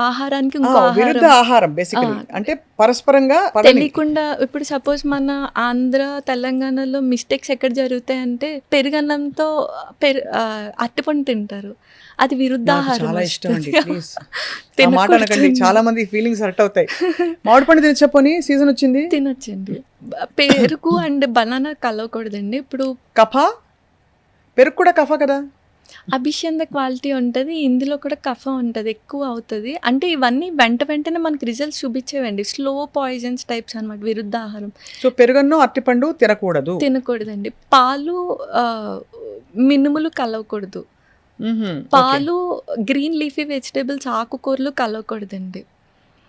ఆహారానికి ఇంకో విరుద్ధ ఆహారం ఆహారం బేసికలీ అంటే పరస్పరంగా పడని. తెలియకుండా ఇప్పుడు సపోజ్ మన ఆంధ్ర, తెలంగాణలో మిస్టేక్స్ ఎక్కడ జరుగుతాయంటే పెరుగన్నంతో అరటిపండు తింటారు. అది నాకు విరుద్ధాహారం చాలా ఇష్టం అండి. వస్తది. ప్లీజ్ ఆ మాట అనకండి. చాలా మంది ఫీలింగ్స్ హర్ట్ అవుతాయి. మామిడి పండు తినచ్చపోని సీజన్ వచ్చింది. తినొచ్చండి. పెరుగు అండ్ బనానా కలవకూడదండి. ఇప్పుడు కఫ పెరుగు కూడా కఫ కదా. అభిషేక క్వాలిటీ ఉంటది. ఇందులో కూడా కఫం ఉంటది. ఎక్కువ అవుతది. అంటే ఇవన్నీ వెంటనే మనకి రిజల్ట్స్ చూపించేవండి. స్లో పాయిజన్స్ టైప్స్ అనమాట విరుద్ధాహారం. సో పెరుగన్నం అరటిపండు తినకూడదు. తినకూడదండి. పాలు మినుములు కలవకూడదు. పాలు, గ్రీన్ లీఫీ వెజిటేబుల్స్, ఆకుకూరలు కలవకూడదండి.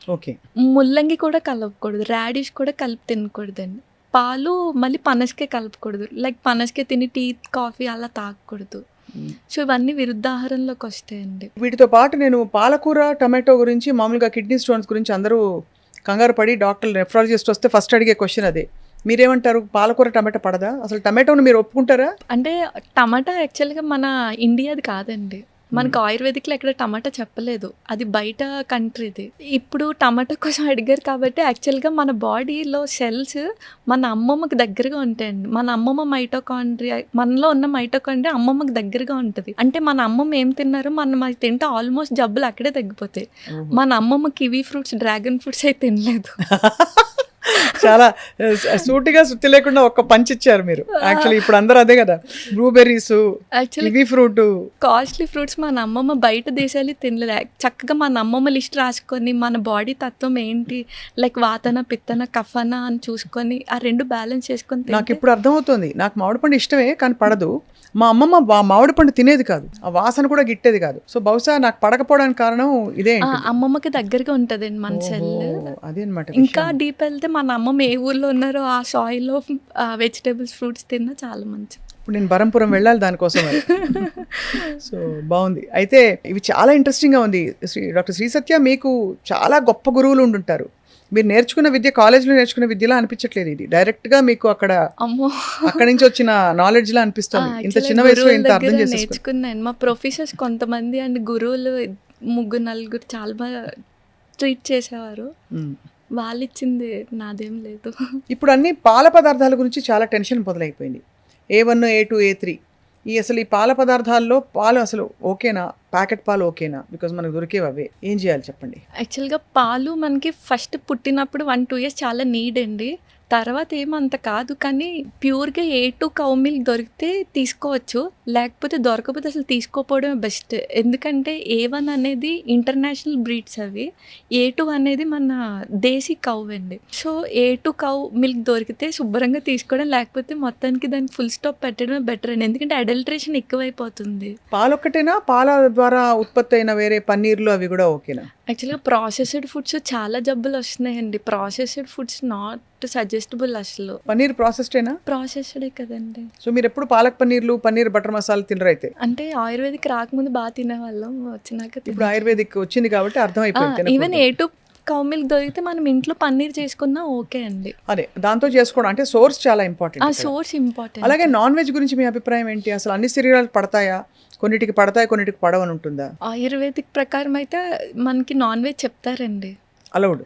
ఓకే. ముల్లంగి కూడా కలవకూడదు. రాడిష్ కూడా కలిపి తినకూడదండి. పాలు మళ్ళీ పనసకాయ కలపకూడదు. లైక్ పనసకాయ తిని టీ, కాఫీ అలా తాగకూడదు. సో ఇవన్నీ విరుద్ధాహారంలోకి వస్తాయండి. వీటితో పాటు నేను పాలకూర, టమాటో గురించి మామూలుగా కిడ్నీ స్టోన్స్ గురించి అందరూ కంగారు పడి డాక్టర్లు నెఫ్రాలజిస్ట్ వస్తే ఫస్ట్ అడిగే క్వశ్చన్ అదే. మీరేమంటారు? పాలకూర టమాటా పడదా? అసలు టమాటోను మీరు ఒప్పుకుంటారా? అంటే టమాటా యాక్చువల్గా మన ఇండియాది కాదండి. మనకు ఆయుర్వేదిక్‌లో ఎక్కడ టమాటా చెప్పలేదు. అది బయట కంట్రీది. ఇప్పుడు టమాటా కోసం అడిగారు కాబట్టి యాక్చువల్‌గా మన బాడీలో సెల్స్ మన అమ్మమ్మకి దగ్గరగా ఉంటాయండి. మన అమ్మమ్మ మైటోకాండ్రియా, మనలో ఉన్న మైటోకాండ్రియా అమ్మమ్మకి దగ్గరగా ఉంటది. అంటే మన అమ్మమ్మ ఏం తిన్నారో మనం అది తింటే ఆల్మోస్ట్ జబ్బులు అక్కడే తగ్గిపోతాయి. మన అమ్మమ్మ కివీ ఫ్రూట్స్, డ్రాగన్ ఫ్రూట్స్ అయితే తినలేదు. చాలా సూటిగా సుత్తి లేకుండా ఒక్క పంచ్ ఇచ్చారు మీరు. యాక్చువల్లీ ఇప్పుడు అందరూ అదే కదా, blueberries, actually kiwi fruit, costly fruits మన అమ్మమ్మ బయట దేశాలు తినలేదు. చక్కగా మన అమ్మమ్మ లిస్ట్ రాసుకొని మన బాడీ తత్వం ఏంటి, లైక్ వాతన, పిత్తన, కఫన అని చూసుకొని ఆ రెండు బ్యాలెన్స్ చేసుకొని నాకు తింటే ఇప్పుడు అర్థమవుతుంది. నాకు మామిడి పండు ఇష్టమే కానీ పడదు. మా అమ్మమ్మ మామిడి పండు తినేది కాదు, ఆ వాసన కూడా గిట్టేది కాదు. సో బహుశా నాకు పడకపోవడానికి కారణం ఇదే. అమ్మమ్మకి దగ్గరగా ఉంటుందండి మన సెల్. అదే అనమాట. ఇంకా డీప్ వెళ్తే మన అమ్మమ్మ ఏ ఊర్లో ఉన్నారో ఆ సాయిల్లో వెజిటేబుల్స్, ఫ్రూట్స్ తిన్నా చాలా మంచిది. ఇప్పుడు నేను బరంపురం వెళ్ళాలి దానికోసం. సో బాగుంది. అయితే ఇవి చాలా ఇంట్రెస్టింగ్గా ఉంది. డాక్టర్ శ్రీ సత్య, మీకు చాలా గొప్ప గురువులు ఉండుంటారు. మీరు నేర్చుకున్న విద్య కాలేజ్లో నేర్చుకున్న విద్యలా అనిపించట్లేదు. ఇది డైరెక్ట్గా మీకు అక్కడి నుంచి వచ్చిన నాలెడ్జ్లా అనిపిస్తుంది. ఇంత చిన్న వయసులో ఇంత అర్థం నేర్చుకున్నాను. మా ప్రొఫెసర్స్ కొంతమంది అండ్ గురువులు 3-4 చాలా బాగా ట్రీట్ చేసేవారు. వాళ్ళు ఇచ్చింది నాదేం లేదు. ఇప్పుడు అన్ని పాల పదార్థాల గురించి చాలా టెన్షన్ మొదలైపోయింది. A1, A2, A3 అసలు ఈ పాల పదార్థాల్లో పాలు అసలు ఓకేనా? ప్యాకెట్ పాలు ఓకేనా? బికాజ్ మనకు దొరికేవి అవే. ఏం చేయాలి చెప్పండి? యాక్చువల్గా పాలు మనకి ఫస్ట్ పుట్టినప్పుడు 1-2 ఇయర్స్ చాలా నీడ్ అండి. తర్వాత ఏమంత కాదు, కానీ ప్యూర్‌గా A2 కౌ మిల్క్ దొరికితే తీసుకోవచ్చు. లేకపోతే దొరకకపోతే అసలు తీసుకోకపోవడమే బెస్ట్. ఎందుకంటే A1 అనేది ఇంటర్నేషనల్ బ్రీడ్స్ అవి. A2 అనేది మన దేశీ కౌ అండి. సో, A2 కౌ మిల్క్ దొరికితే శుభ్రంగా తీసుకోవడం, లేకపోతే మొత్తానికి దానికి ఫుల్ స్టాప్ పెట్టడమే బెటర్ అండి. ఎందుకంటే అడల్ట్రేషన్ ఎక్కువైపోతుంది. పాలొక్కటేనా? పాల ద్వారా ఉత్పత్తి అయిన వేరే పన్నీర్లు అవి కూడా ఓకేనా? యాక్చువల్‌గా ప్రాసెస్డ్ ఫుడ్స్ చాలా జబ్బులు వస్తున్నాయండి. ప్రాసెస్డ్ ఫుడ్స్ నాట్ సజెస్టబుల్ అసలు. పన్నీర్ ప్రాసెస్డేనా? ప్రాసెస్డే కదండి. సో మీరు ఎప్పుడు పాలక్ పన్నీర్లు, పన్నీర్ బటర్ మసాలా తినరైతే? అంటే ఆయుర్వేదిక్ రాకముందు బాగా తినేవాళ్ళం. వచ్చినాక ఇప్పుడు ఆయుర్వేదిక్ వచ్చింది కాబట్టి అర్థమైపోయింది. ఈవెన్ A2 కౌ మిల్క్ దొరికితే మనం ఇంట్లో పన్నీర్ చేసుకున్నా ఓకే అండి. అదే దాంతో చేసుకోవడం అంటే సోర్స్ చాలా ఇంపార్టెంట్. ఆ సోర్స్ ఇంపార్టెంట్. అలాగే నాన్ వెజ్ గురించి మీ అభిప్రాయం ఏంటి? అసలు అన్ని శరీరాలు పడతాయా? కొన్నిటికి పడతాయి, కొన్నిటికి పడవని ఉంటుందా? ఆయుర్వేదిక్ ప్రకారం అయితే మనకి నాన్ వెజ్ చెప్తారండి. అలౌడ్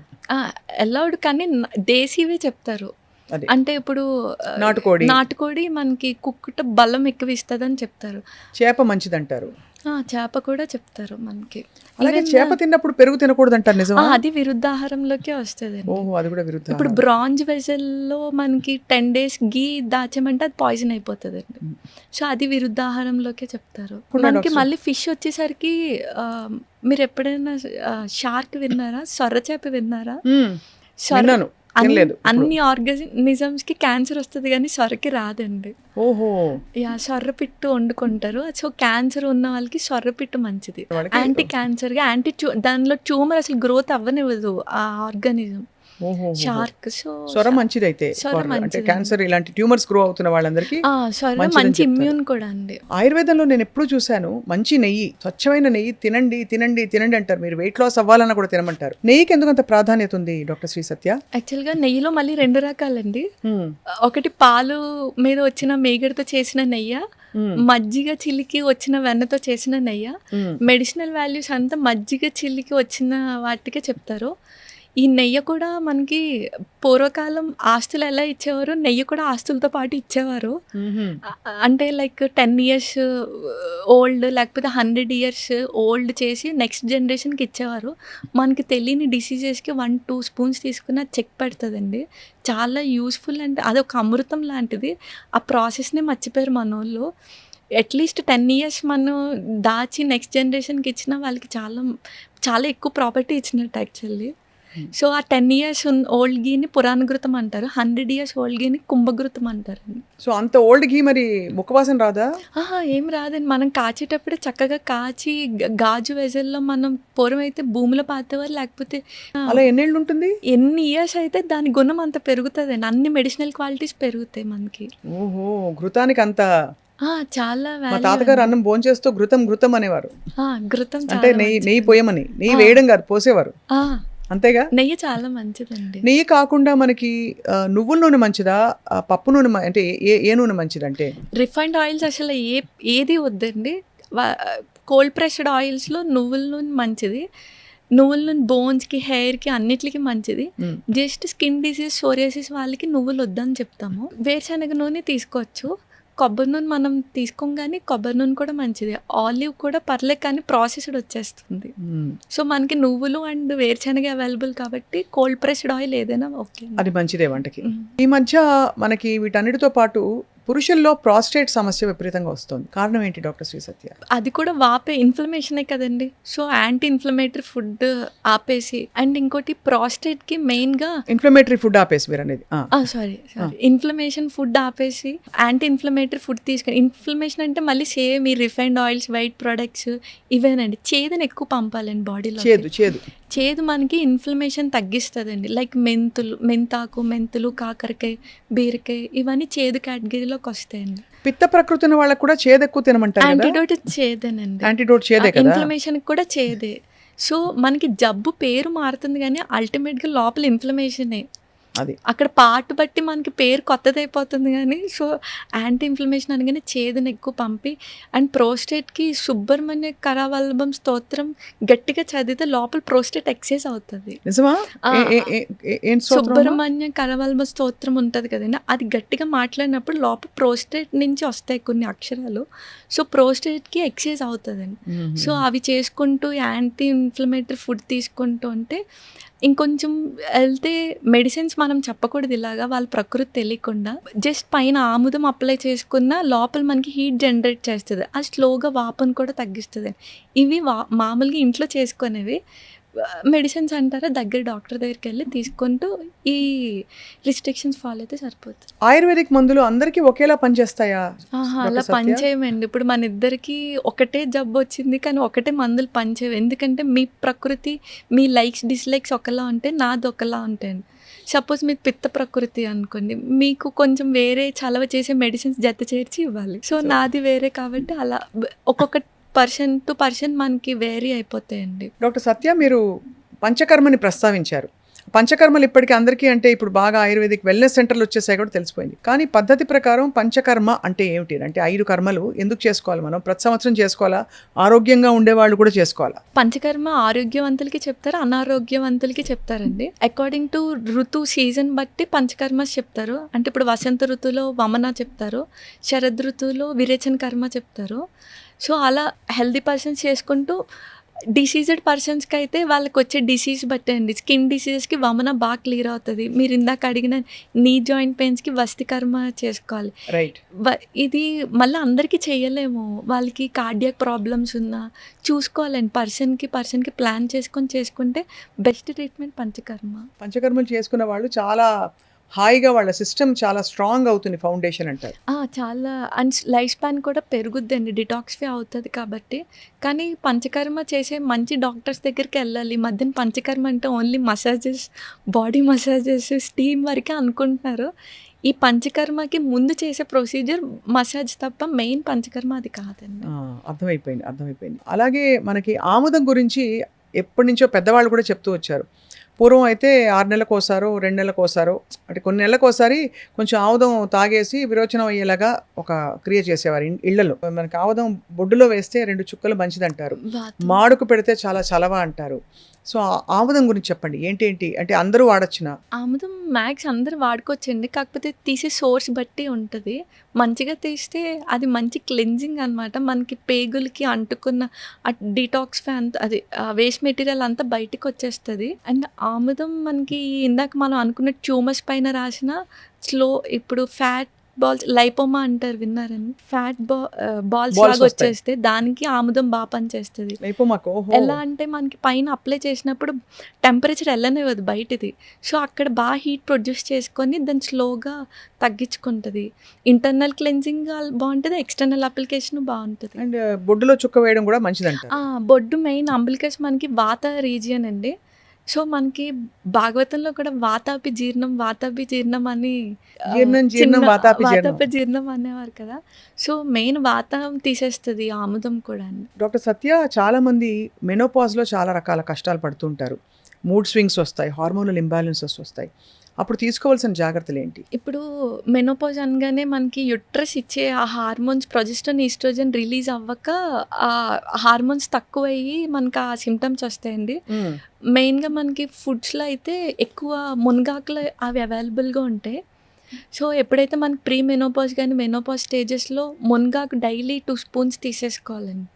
అలౌడ్, కానీ దేశీవే చెప్తారు. అదే అంటే ఇప్పుడు నాటుకోడి మనకి కుక్కుట బలం ఎక్కువ ఇస్తుందని చెప్తారు. చేప మంచిదంటారు. చేప కూడా చెప్తారు మనకి. అలాగే చేప తిన్నప్పుడు పెరుగు తినకూడదు అంటారు, నిజమా? అది విరుద్ధాహారంలోకే వస్తుంది. ఓహో, అది కూడా విరుద్ధ. ఇప్పుడు బ్రాంజ్ వెజల్లో మనకి 10 days గీ దాచామంటే అది పాయిజన్ అయిపోతుంది అండి. సో అది విరుద్ధాహారంలోకే చెప్తారు. మనకి మళ్ళీ ఫిష్ వచ్చేసరికి మీరు ఎప్పుడైనా షార్క్ విన్నారా? సొర్ర చేప విన్నారా? అన్ని ఆర్గానిజమ్స్ కి క్యాన్సర్ వస్తుంది, కానీ సొరకి రాదండి. ఓహో, సొర్ర పిట్టు వండుకుంటారు. సో క్యాన్సర్ ఉన్న వాళ్ళకి సొర్ర పిట్టు మంచిది. యాంటీ క్యాన్సర్ గా దానిలో ట్యూమర్ అసలు గ్రోత్ అవ్వనివ్వదు ఆ ఆర్గానిజం. షార్క్. సో సొర మంచిది అయితే, అంటే క్యాన్సర్ ఇలాంటి ట్యూమర్స్ గ్రో అవుతున్న వాళ్ళందరికీ మంచి ఇమ్యూన్ కూడా అండి. ఆయుర్వేదంలో నేను ఎప్పుడు చూశాను మంచి నెయ్యి, స్వచ్ఛమైన నెయ్యి తినండి తినండి తినండి అంటారు. మీరు వెయిట్ లాస్ అవ్వాలన్నా కూడా తినమంటారు. నెయ్యికి ఎందుకంత ప్రాధాన్యత ఉంది డాక్టర్ శ్రీ సత్య? యాక్చువల్ గా నెయ్యిలో మళ్ళీ 2 రకాలండి. ఒకటి పాలు మీద వచ్చిన మేగడతో చేసిన నెయ్యి, మజ్జిగ చిల్లికి వచ్చిన వెన్నతో చేసిన నెయ్యి. మెడిసినల్ వాల్యూస్ అంతా మజ్జిగ చిల్లికి వచ్చిన వాటికే చెప్తారు. ఈ నెయ్యి కూడా మనకి పూర్వకాలం ఆస్తులు ఎలా ఇచ్చేవారు, నెయ్యి కూడా ఆస్తులతో పాటు ఇచ్చేవారు. అంటే లైక్ 10 years ఓల్డ్ లేకపోతే 100 years ఓల్డ్ చేసి నెక్స్ట్ జనరేషన్కి ఇచ్చేవారు. మనకి తెలియని డిసీజెస్కి 1-2 spoons తీసుకుని అది చెక్ పెడుతుందండి. చాలా యూస్ఫుల్. అంటే అదొక అమృతం లాంటిది. ఆ ప్రాసెస్నే మర్చిపోయారు మన వాళ్ళు. అట్లీస్ట్ 10 years మనం దాచి నెక్స్ట్ జనరేషన్కి ఇచ్చిన వాళ్ళకి చాలా చాలా ఎక్కువ ప్రాపర్టీ ఇచ్చినట్టు యాక్చువల్లీ. సో ఆ 10 years ఓల్డ్ గీని పురాణఘృతం అంటారు, 100 years ఓల్డ్ గీని కుంభఘృతం అంటారు. సో అంత ఓల్డ్ గీ మరి ముఖవాసన రాదా? ఏం రాదండి. మనం కాచేటప్పుడే చక్కగా కాచి గాజు వెజల్లో మనం పూర్వం అయితే భూమిలో పాతేవారు. లేకపోతే అలా ఎన్నేళ్ళు ఉంటుంది? ఎన్ని ఇయర్స్ అయితే దాని గుణం అంత పెరుగుతుంది అండి. అన్ని మెడిసినల్ క్వాలిటీస్ పెరుగుతాయి మనకి. ఓహో, ఘృతానికి అంత చాలా. మా తాతగారు అన్నం భోంచేస్తూ ఘృతం ఘృతం అనేవారు. ఘృతం అంటే నెయ్యి పోయమని, నెయ్యి వేయడం కాదు, పోసేవారు. అంతేగా? నెయ్యి చాలా మంచిదండి. నెయ్యి కాకుండా మనకి నువ్వుల నూనె మంచిదా, పప్పు నూనె అంటే ఏ నూనె మంచిదంటే? రిఫైన్డ్ ఆయిల్స్ అసలు ఏది వద్దండి. కోల్డ్ ప్రెస్డ్ ఆయిల్స్లో నువ్వుల నూనె మంచిది. నువ్వుల నూనె బోన్స్కి, హెయిర్కి, అన్నిటికీ మంచిది. జస్ట్ స్కిన్ డిసీజ్, సోరియాసిస్ వాళ్ళకి నువ్వులు వద్దని చెప్తాము. వేరుశనగ నూనె తీసుకోవచ్చు. కొబ్బరి నూనె మనం తీసుకోగానే కొబ్బరి నూనె కూడా మంచిది. ఆలివ్ కూడా పర్లేదు, కానీ ప్రాసెస్డ్ వచ్చేస్తుంది. సో మనకి నువ్వులు అండ్ వేరుశనగ అవైలబుల్ కాబట్టి కోల్డ్ ప్రెస్డ్ ఆయిల్ ఏదైనా ఓకే, అది మంచిదే వంటకి. ఈ మధ్య మనకి వీటన్నిటితో పాటు పురుషుల్లో ప్రాస్టేట్ సమస్య విపరీతంగా వస్తుంది. కారణం ఏంటి డాక్టర్ శ్రీ సత్య? అది కూడా వాపే ఇన్ఫ్లమేషనే కదండి. సో యాంటీ ఇన్ఫ్లమేటరీ ఫుడ్ ఆపేసి, అండ్ ఇంకోటి ప్రాస్టేట్కి మెయిన్గా ఇన్ఫ్లమేటరీ ఫుడ్ ఆపేసి మీరు అనేది సారీ ఇన్ఫ్లమేషన్ ఫుడ్ ఆపేసి యాంటీ ఇన్ఫ్లమేటరీ ఫుడ్ తీసుకొని, ఇన్ఫ్లమేషన్ అంటే మళ్ళీ సేమ్ ఈ రిఫైన్డ్ ఆయిల్స్, వైట్ ప్రొడక్ట్స్ ఇవేనండి. చేదుని ఎక్కువ పంపాలండి బాడీలో. చేదు మనకి ఇన్ఫ్లమేషన్ తగ్గిస్తుందండి. లైక్ మెంతాకు, మెంతులు, కాకరకాయ, బీరకాయ ఇవన్నీ చేదు కేటగిరీలోకి వస్తాయండి. పిత్త ప్రకృతి ఉన్న వాళ్ళకి కూడా చేదు ఎక్కువ తినమంటారు. యాంటీడోట్ చేదేనండి. యాంటీడోట్ చేదే కదా, ఇన్ఫ్లమేషన్ కూడా చేదే. సో మనకి జబ్బు పేరు మారుతుంది, కానీ అల్టిమేట్గా లోపల ఇన్ఫ్లమేషనే. అది అక్కడ పార్ట్ బట్టి మనకి పేరు కొత్తది అయిపోతుంది. కానీ సో యాంటీ ఇన్ఫ్లమేషన్ అనగానే చేదుని ఎక్కువ పంపి, అండ్ ప్రోస్టేట్కి సుబ్రహ్మణ్య కరవల్లభం స్తోత్రం గట్టిగా చదివితే లోపల ప్రోస్టేట్ ఎక్సైజ్ అవుతుంది. సుబ్రహ్మణ్య కరవల్లభ స్తోత్రం ఉంటుంది కదండి, అది గట్టిగా మాట్లాడినప్పుడు లోపల ప్రోస్టేట్ నుంచి వస్తాయి కొన్ని అక్షరాలు. సో ప్రోస్టేట్కి ఎక్సైజ్ అవుతుందండి. సో అవి చేసుకుంటూ యాంటీ ఇన్ఫ్లమేటరీ ఫుడ్ తీసుకుంటూ ఉంటే ఇంకొంచెం వెళ్తే మెడిసిన్స్ మనం చెప్పకూడదు ఇలాగా వాళ్ళ ప్రకృతి తెలియకుండా. జస్ట్ పైన ఆముదం అప్లై చేసుకున్న లోపల మనకి హీట్ జనరేట్ చేస్తది. అది స్లోగా వాపుని కూడా తగ్గిస్తది. ఇవి మామూలుగా ఇంట్లో చేసుకునేవి. మెడిసిన్స్ అంటారా దగ్గర డాక్టర్ దగ్గరికెళ్ళి తీసుకుంటూ ఈ రిస్ట్రిక్షన్స్ ఫాలో అయితే సరిపోతుంది. ఆయుర్వేదిక్ మందులు అందరికీ ఒకేలా పనిచేస్తాయా? ఆహా! డాక్టర్ అలా సత్య? పనిచేయమండి. ఇప్పుడు మనిద్దరికీ ఒకటే జబ్బొచ్చింది కానీ ఒకటే మందులు పనిచేయవు. ఎందుకంటే మీ ప్రకృతి, మీ లైక్స్, డిస్‌లైక్స్ ఒకలా ఉంటే నాది ఒకలా ఉంటాయండి. సపోజ్ మీది పిత్త ప్రకృతి అనుకోండి. మీకు కొంచెం వేరే చలవ చేసే మెడిసిన్స్ జత చేర్చి ఇవ్వాలి. సో నాది వేరే కాబట్టి అలా ఒక్కొక్క పర్సన్ టు పర్సన్ మనకి వేరీ అయిపోతాయండి. డాక్టర్ సత్య, మీరు పంచకర్మని ప్రస్తావించారు. పంచకర్మలు ఇప్పటికీ అందరికీ అంటే ఇప్పుడు బాగా ఆయుర్వేదిక్ వెల్నెస్ సెంటర్లు వచ్చేసాయి కూడా తెలిసిపోయింది. కానీ పద్ధతి ప్రకారం పంచకర్మ అంటే ఏమిటి? అంటే 5 కర్మలు ఎందుకు చేసుకోవాలి? మనం ప్రతి సంవత్సరం చేసుకోవాలా? ఆరోగ్యంగా ఉండేవాళ్ళు కూడా చేసుకోవాలా? పంచకర్మ ఆరోగ్యవంతులకి చెప్తారు, అనారోగ్యవంతులకి చెప్తారండి. అకార్డింగ్ టు ఋతు సీజన్ బట్టి పంచకర్మస్ చెప్తారు. అంటే ఇప్పుడు వసంత ఋతువులో వమన చెప్తారు, శరద్ ఋతువులో విరేచన కర్మ చెప్తారు. సో అలా హెల్దీ పర్సన్స్ చేసుకుంటూ డిసీజ్డ్ పర్సన్స్కి అయితే వాళ్ళకి వచ్చే డిసీజ్ బట్టే అండి. స్కిన్ డిసీజెస్కి వమన బాగా క్లియర్ అవుతుంది. మీరు ఇందాక అడిగిన నీ జాయింట్ పెయిన్స్కి వస్తి కర్మ చేసుకోవాలి. రైట్. ఇది మళ్ళీ అందరికీ చేయలేము. వాళ్ళకి కార్డియాక్ ప్రాబ్లమ్స్ ఉన్నా చూసుకోవాలండి. పర్సన్కి ప్లాన్ చేసుకుంటే బెస్ట్ ట్రీట్మెంట్ పంచకర్మ. పంచకర్మలు చేసుకున్న వాళ్ళు చాలా హాయిగా వాళ్ళ సిస్టమ్ చాలా స్ట్రాంగ్ అవుతుంది, ఫౌండేషన్ అంటారు. చాలా అండ్ లైఫ్ స్పాన్ కూడా పెరుగుద్దండి. డిటాక్సిఫై అవుతుంది కాబట్టి. కానీ పంచకర్మ చేసే మంచి డాక్టర్స్ దగ్గరికి వెళ్ళాలి. ఈ మధ్యన పంచకర్మ అంటే only massages, body massages, steam వరకే అనుకుంటున్నారు. ఈ పంచకర్మకి ముందు చేసే ప్రొసీజర్ మసాజ్ తప్ప మెయిన్ పంచకర్మ అది కాదండి. అర్థమైపోయింది. అలాగే మనకి ఆముదం గురించి ఎప్పటి నుంచో పెద్దవాళ్ళు కూడా చెప్తూ వచ్చారు. పూర్వం అయితే 6 నెలలకోసారో 2 నెలలకోసారో అంటే కొన్ని నెలలకోసారి కొంచెం ఆముదం తాగేసి విరోచనం అయ్యేలాగా ఒక క్రియ చేసేవారు ఇళ్లలో. మనకి ఆముదం బొడ్డులో వేస్తే 2 చుక్కలు మంచిదంటారు, మాడుకు పెడితే చాలా చలవ అంటారు. సో ఆముదం గురించి చెప్పండి, ఏంటి అంటే అందరూ వాడచ్చునా? ఆముదం మ్యాక్స్ అందరూ వాడుకోవచ్చండి. కాకపోతే తీసే సోర్స్ బట్టి ఉంటుంది. మంచిగా తీస్తే అది మంచి క్లెన్జింగ్ అనమాట. మనకి పేగులకి అంటుకున్న డిటాక్సిఫై అంతా అది వేస్ట్ మెటీరియల్ అంతా బయటికి వచ్చేస్తుంది. అండ్ ఆముదం మనకి ఇందాక మనం అనుకున్న ట్యూమర్స్ పైన రాసిన ఇప్పుడు ఫ్యాట్ బాల్స్ లైపోమా అంటారు, విన్నారని? ఫ్యాట్ బాల్స్ లాగా వచ్చేస్తే దానికి ఆముదం బాగా పనిచేస్తుంది. ఎలా అంటే మనకి పైన అప్లై చేసినప్పుడు టెంపరేచర్ వెళ్ళనివ్వదు బయటిది. సో అక్కడ బాగా హీట్ ప్రొడ్యూస్ చేసుకొని దాన్ని స్లోగా తగ్గించుకుంటుంది. ఇంటర్నల్ క్లెన్జింగ్ బాగుంటుంది, ఎక్స్టర్నల్ అప్లికేషన్ బాగుంటుంది. అండ్ బొడ్డులో చుక్క వేయడం కూడా మంచిదంట. బొడ్డు మెయిన్ అంబిలికస్ మనకి వాత రీజియన్ అండి. సో మనకి భాగవతంలో కూడా వాతాపి జీర్ణం అని వాతాపి జీర్ణం అనేవారు కదా. సో మెయిన్ వాతం తీసేస్తుంది ఆముదం కూడా. డాక్టర్ సత్య, చాలా మంది మెనోపాజ్లో చాలా రకాల కష్టాలు పడుతుంటారు. మూడ్ స్వింగ్స్ వస్తాయి, హార్మోనల్ ఇంబ్యాలెన్సెస్ వస్తాయి. అప్పుడు తీసుకోవాల్సిన జాగ్రత్తలు ఏంటి? ఇప్పుడు మెనోపాజ్ అనగానే మనకి యుట్రస్ ఇచ్చే ఆ హార్మోన్స్ ప్రొజెస్ట్రాన్, ఈస్ట్రోజన్ రిలీజ్ అవ్వక ఆ హార్మోన్స్ తక్కువయ్యి మనకి ఆ సిమ్టమ్స్ వస్తాయండి. మెయిన్గా మనకి ఫుడ్స్లో అయితే ఎక్కువ మునగాకులు అవి అవైలబుల్గా ఉంటాయి. సో ఎప్పుడైతే మనకి ప్రీ మెనోపాజ్ కానీ మెనోపాజ్ స్టేజెస్లో మునగాకు డైలీ 2 స్పూన్స్ తీసేసుకోవాలండి.